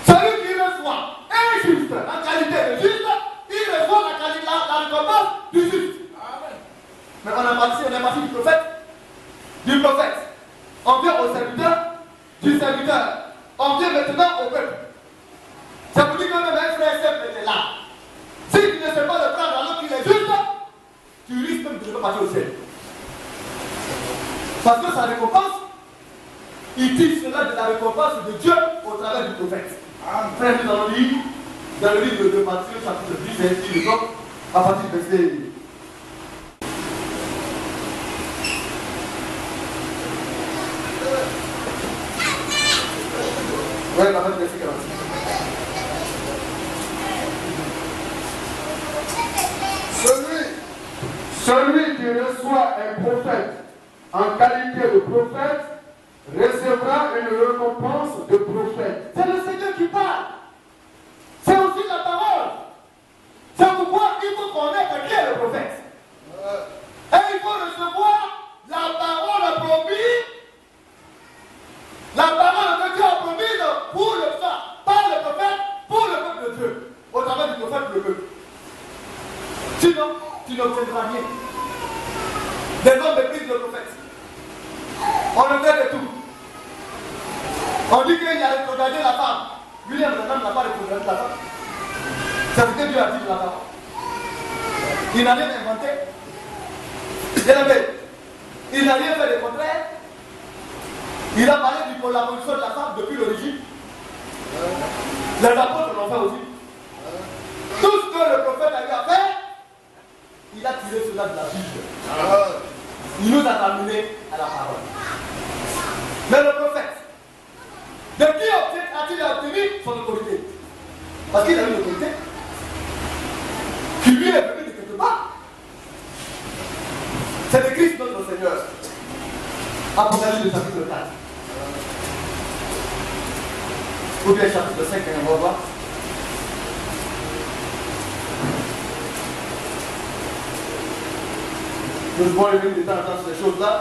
Celui qui reçoit un juste en qualité de juste, il reçoit la récompense du juste. Mais on est parti du prophète. Du prophète. On vient au serviteur, du serviteur. On vient maintenant au peuple. Ça veut dire que même un frère simple était là. Si tu ne sais pas le prendre alors qu'il est juste, tu risques même de ne pas partir au ciel. Parce que sa récompense, il dit cela de la récompense de Dieu au travers du prophète. Frère, nous allons lire dans le livre de Matthieu, chapitre 10, verset 10, à partir du verset. Ouais, à partir du verset 46. Celui qui reçoit un prophète en qualité de prophète recevra une récompense de prophète. C'est le Seigneur qui parle. C'est aussi la parole. C'est pourquoi il faut connaître qui est le prophète. Et il faut recevoir la parole promise. La parole que Dieu a promise pour le peuple, par le prophète, pour le peuple de Dieu. Au travers du prophète, le peuple. Sinon, tu n'obtiendras rien. Des hommes méprisent le prophète. On le fait de tout. On dit qu'il a rétrogradé la femme. William Branham n'a pas rétrogradé la femme. C'est ce que Dieu a dit de la femme. Il n'a rien inventé. Il n'a rien fait de contraire. Il a parlé de la position de la femme depuis l'origine. Les apôtres l'ont fait aussi. Tout ce que le prophète a eu à faire, il a tiré cela de la Bible. Il nous a amené à la parole. Mais le prophète, de qui a-t-il obtenu son autorité? Parce qu'il a une autorité qui lui est venue de quelque part. C'est de Christ notre Seigneur. Apocalypse chapitre 4. Ou bien chapitre 5, on va voir. Nous devons revenir de temps en temps sur ces choses-là.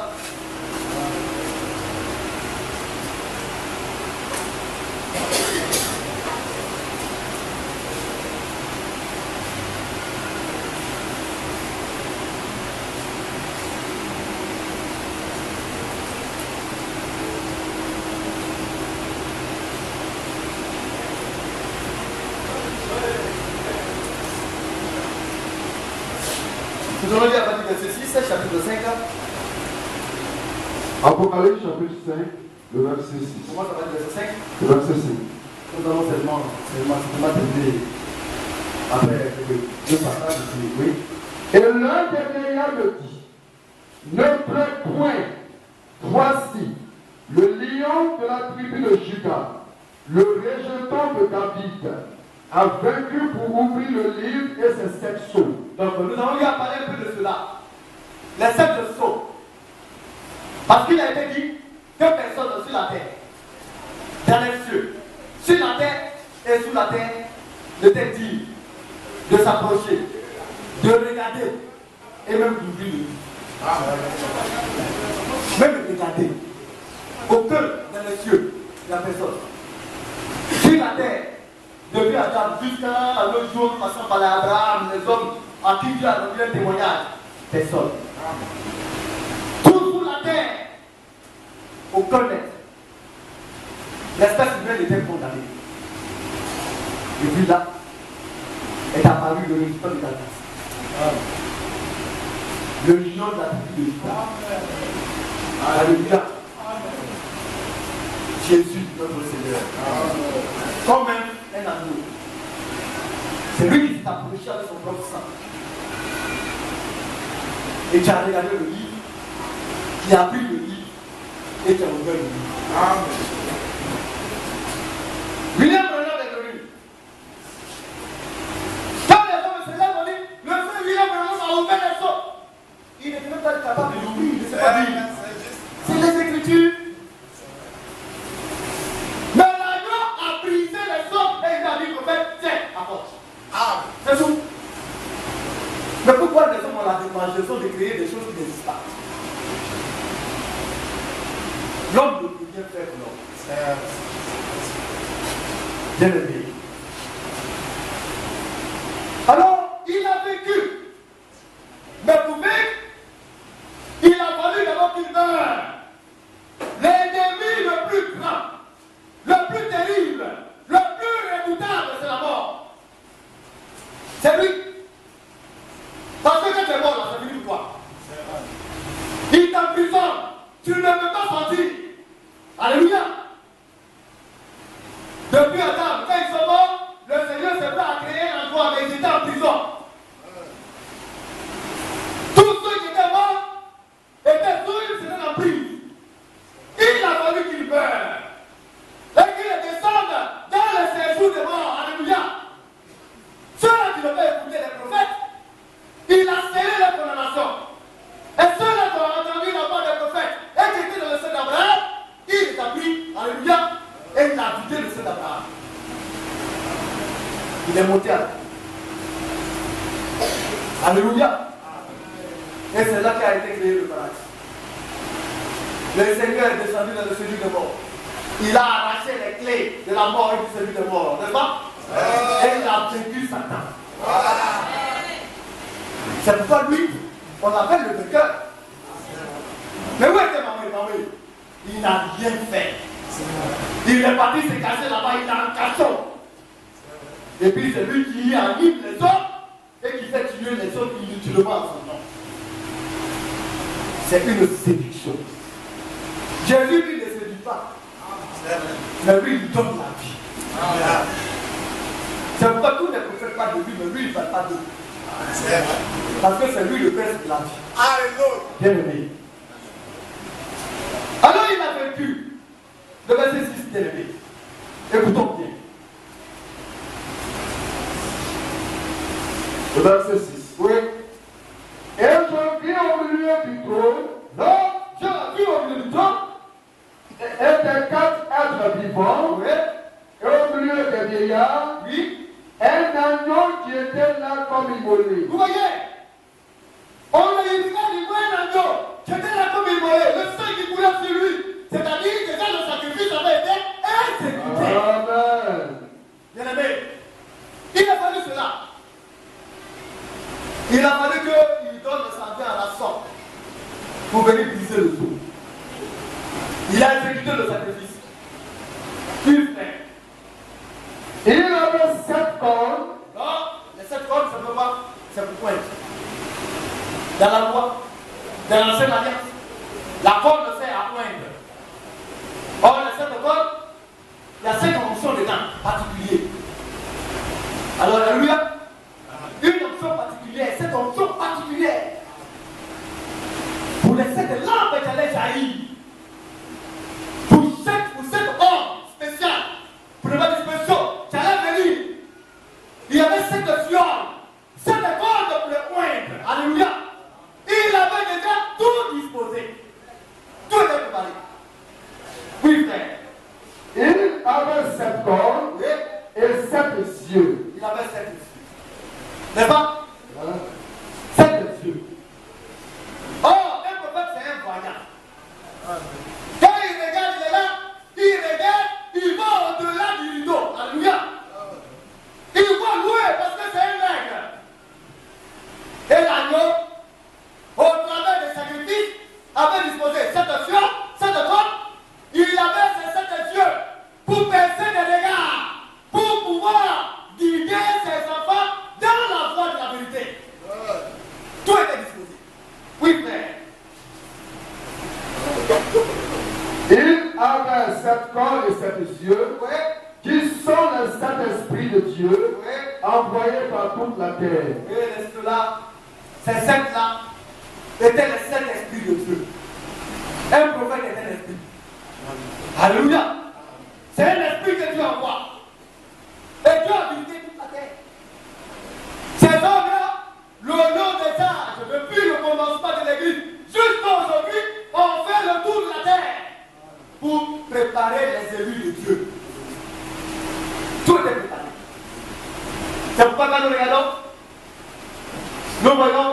Nous allons lire à partir de verset 6, chapitre 5. Apocalypse chapitre 5, le verset 6. Comment ça va, verset 5? Le verset 5. Nous allons seulement terminer après le passage ici. Oui. Et l'un des vieillards me dit, ne plains point, voici, le lion de la tribu de Juda, le rejeton de David, a vaincu pour ouvrir le livre et ses 7 sceaux. Donc nous allons lui parler un peu de cela. Les 7 sceaux. Parce qu'il a été dit que personne sur la terre, dans les cieux, sur la terre et sous la terre, ne t'interdit de s'approcher, de regarder et même d'ouvrir le livre. Même de regarder. Aucun dans les cieux, il n'y a personne. Sur la terre, depuis Adam jusqu'à l'autre jour, passant par Abraham, les hommes à qui Dieu a donné un témoignage, personne. Tout sur la terre, aucun être. L'espèce humaine était condamnée. Et puis là, est apparu le résultat de la grâce. Le lion de la tribu de Juda. Alléluia. Jésus, notre Seigneur. Comme un agneau. C'est lui qui s'est approché avec son propre sang. Et tu as regardé le livre, qui a pris le livre, et tu as ouvert le livre. Amen. William Branham est venu. Quand les hommes se lèvent, on dit, le frère William Branham a ouvert les sceaux. Il n'était même pas capable de l'ouvrir, il ne sait pas dire. C'est les Écritures. Mais l'agneau a brisé les sceaux et il a dit au prophète, tiens, apporte. C'est tout. Mais pourquoi les hommes ont la démangeaison de créer des choses qui n'existent pas? L'homme ne peut rien faire pour l'homme. Bien aimé. Alors, il a vécu. Mais pour vivre, il a fallu d'abord qu'il meure. L'ennemi le plus grand, le plus terrible, le plus redoutable, c'est la mort. C'est lui. Parce que quand tu es mort, là, c'est fini pour toi. Il t'emprisonne. Tu ne peux pas sortir. Alléluia. Depuis Adam, quand ils sont morts, le Seigneur s'est pas à créer un endroit, mais ils étaient en prison. Tous ceux qui étaient morts étaient tous en prison. Il a fallu qu'ils meurent. Et qu'ils descendent dans le séjour des morts. Alléluia. Ceux qui ne peuvent pas écouter les prophètes, il a scellé la condamnation. il est monté à la vie. Alléluia. Et c'est là qu'a été créé le paradis. Le Seigneur est descendu dans le séjour de mort. Il a arraché les clés de la mort et du séjour de mort, n'est-ce pas? Et il a vaincu Satan. C'est pourquoi lui, on l'appelle le vainqueur. Mais où était Mamé? Il n'a rien fait. Il est parti se cacher là-bas, il a un cachot. Et puis c'est lui qui anime les autres et qui fait tuer les autres inutilement en son nom. C'est une séduction. Jésus lui ne séduit pas. Mais lui il donne la vie. C'est pourquoi tous les prophètes parlent de lui, mais lui il ne parle pas de lui. Parce que c'est lui le père de la vie. Alléluia. Bien aimé. Alors il a vaincu. Le verset 6, bien aimé. Écoutons bien. Le verset 6. Oui. Et je vis au milieu du trône. Non, je vis au milieu du trône. Et des 4 êtres vivants. Oui. Et au milieu des vieillards. Oui. Un agneau qui était là comme immolé. Vous voyez, on a dit un agneau qui était là comme immolé. Le sang qui coulait sur lui. C'est-à-dire que déjà le sacrifice avait été exécuté. Amen. Bien aimé, il a fallu cela. Il a fallu qu'il donne le sang à la sorte pour venir briser le tout. Il a exécuté le sacrifice. Il fait. Il avait 7 cornes. Non, les 7 cornes, ça ne peut pas. C'est pourquoi. Dans la loi, dans l'ancienne alliance, la corne sert à poindre. Or, les 7 cornes, il y a 5 fonctions dedans, particuliers. Alors, alléluia. Une option particulière, cette option particulière. Pour les 7 lampes qui allaient jaillir. Pour cette ordre spécial, pour les disposition qui allait venir. Il y avait 7 fioles, 7 cordes pour les poindre. Alléluia. Il avait déjà tout disposé. Tout était préparé. Oui, frère. Il avait 7 cornes. Oui. Et 7 yeux. Il avait 7 yeux. N'est-ce pas? 7 yeux. Or, un prophète, c'est un voyant. Quand il regarde, il est là, il regarde, il va au-delà du rideau. Alléluia. Il va louer parce que c'est un nègre. Et l'agneau, au travers des sacrifices, avait disposé 7 yeux, 7 cornes. Il avait ces 7 yeux pour percer des regards, pour pouvoir guider ses enfants dans la voie de la vérité. Tout était disposé. Oui, frère. Il avait 7 cornes et 7 yeux. Oui. Qui sont les 7 esprits de Dieu. Oui. Envoyés par toute la terre. Et ceux-là, ces 7-là, étaient les 7 esprits de Dieu. Un prophète est un esprit. Alléluia. C'est un esprit que Dieu envoie. Et Dieu a visité toute la terre. Ces hommes-là, le long des âges, depuis le commencement de l'église, jusqu'à aujourd'hui, ont fait le tour de la terre pour préparer les élus de Dieu. Tout est préparé. C'est pourquoi quand nous regardons, nous voyons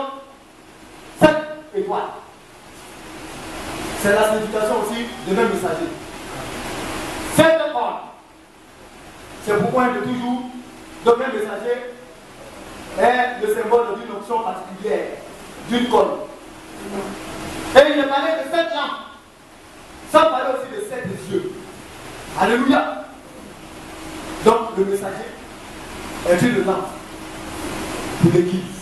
7 étoiles. C'est la signification aussi de même messager. 7 cornes. C'est pourquoi de toujours, le même messager est le symbole d'une option particulière, d'une colonne. Et il est parlé de 7 lampes, sans parler aussi de 7 yeux. Alléluia. Donc le messager est une lampe pour l'église.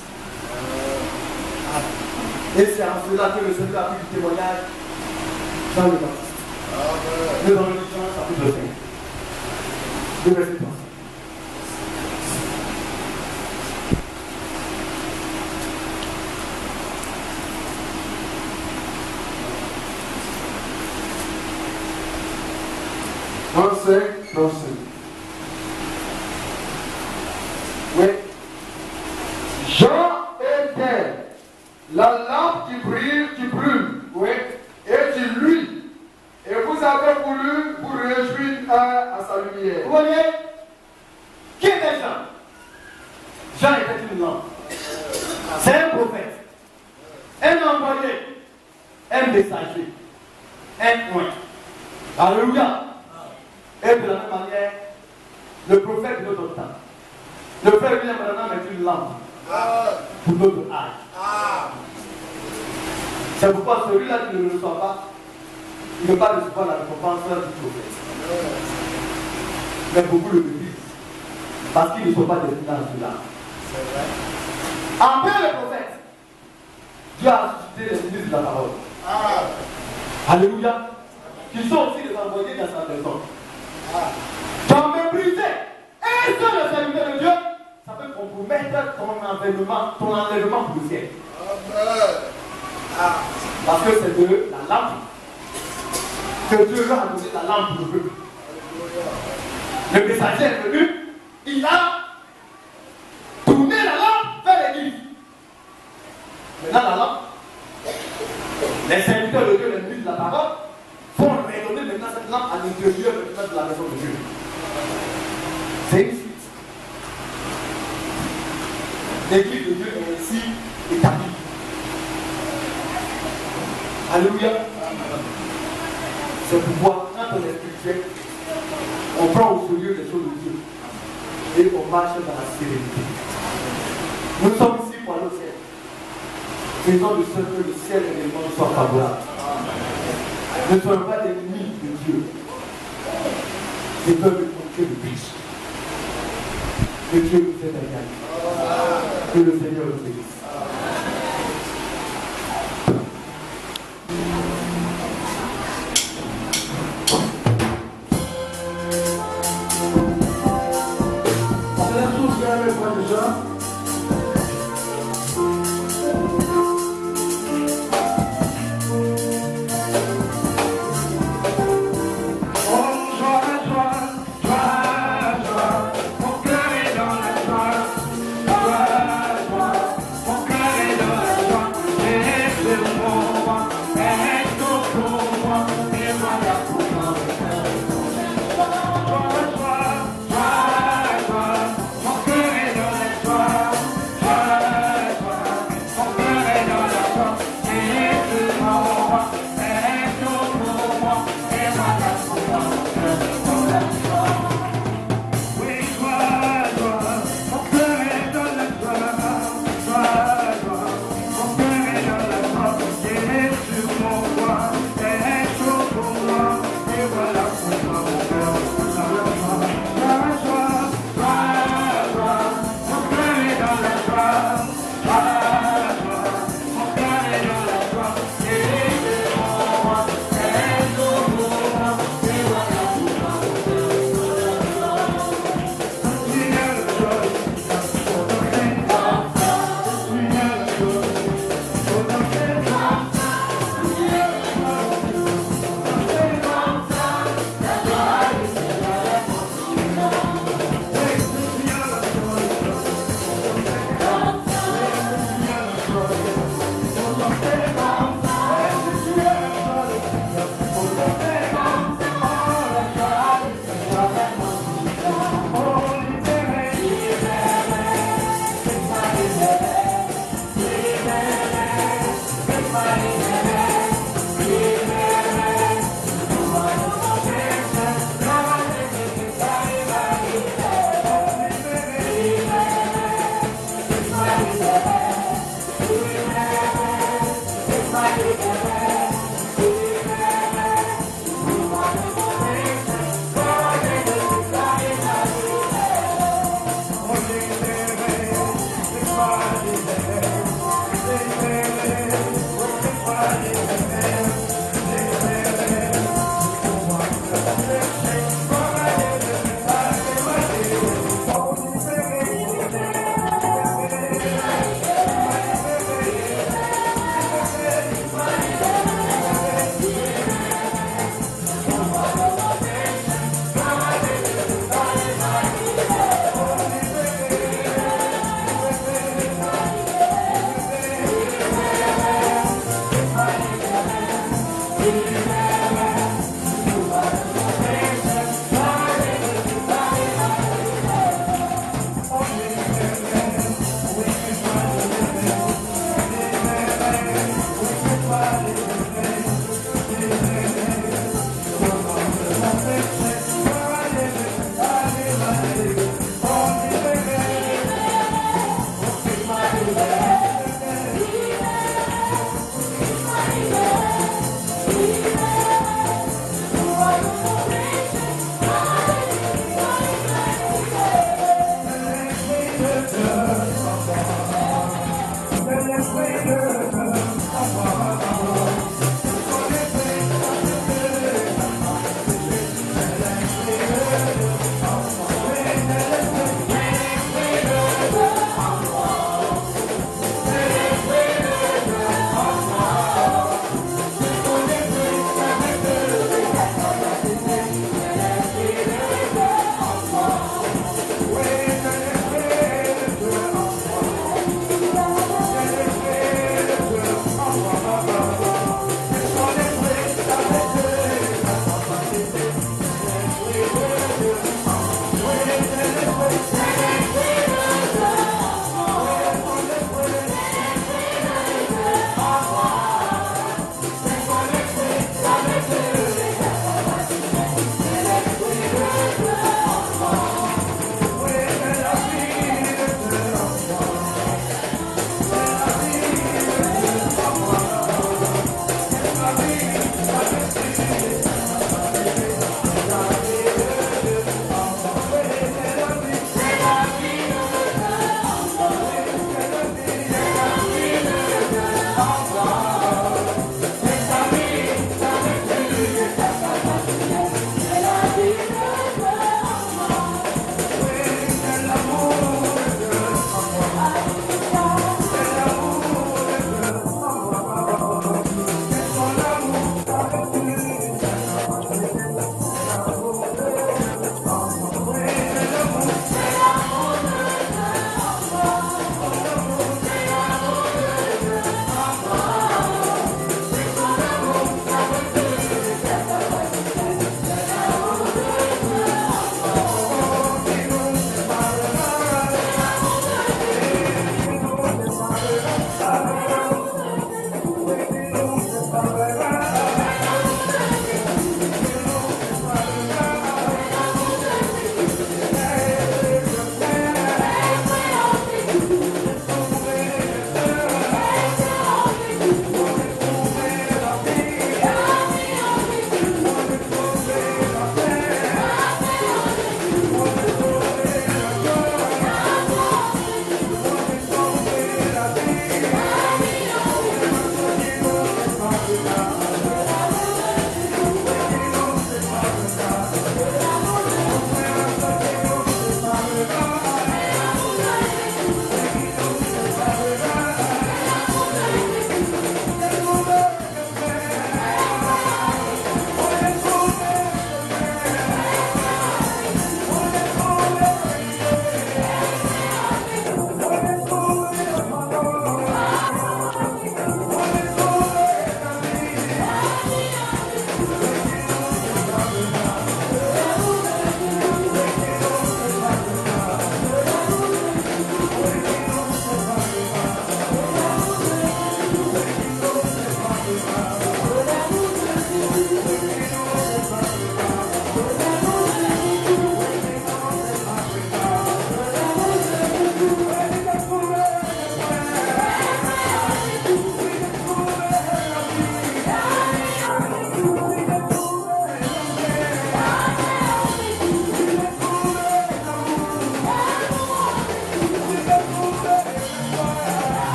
Et c'est en cela que le Seigneur a pris du témoignage dans le Baptiste. Nous allons lire Jean chapitre 5. Le verset 3. Oui. Jean était la lampe qui brille, qui brûle. Oui. Et qui luit. Et vous avez voulu vous réjouir à sa lumière. Vous voyez, qui était Jean? était une lampe. C'est un prophète, un envoyé, un messager, un point. Alléluia. Et de la même manière, le prophète de notre temps. Le frère William Branham est une lampe pour notre âge. C'est pourquoi celui-là qui ne le reçoit pas, il ne peut pas recevoir la récompense du prophète. Mais beaucoup le méprisent. Parce qu'ils ne sont pas destinés à cela. Après le prophète, Dieu a suscité les ministres de la parole. Alléluia. Qui sont aussi les envoyés dans sa maison. Tu as méprisé un seul serviteur de Dieu, ça peut compromettre ton enlèvement pour le ciel. Parce que c'est de la lampe que Dieu leur a donné la lampe pour le peuple. Le messager est venu, il a tourné la lampe vers l'église. Maintenant la lampe, les serviteurs de Dieu, les ministres de la parole, font redonner maintenant cette lampe à l'intérieur de la maison de Dieu. C'est une suite. L'église de Dieu est ainsi établie. Alléluia. C'est pourquoi, quand on est spirituel, on prend au sérieux les choses de Dieu et on marche dans la sérénité. Nous sommes ici pour aller au ciel. Faisons de ce que le ciel et le monde soient favorables. Ne soyons pas des ennemis de Dieu. C'est peur de montrer le péché. Que Dieu nous aide à gagner. Que le Seigneur nous bénisse. On est tous vers les points de Jean. Wow.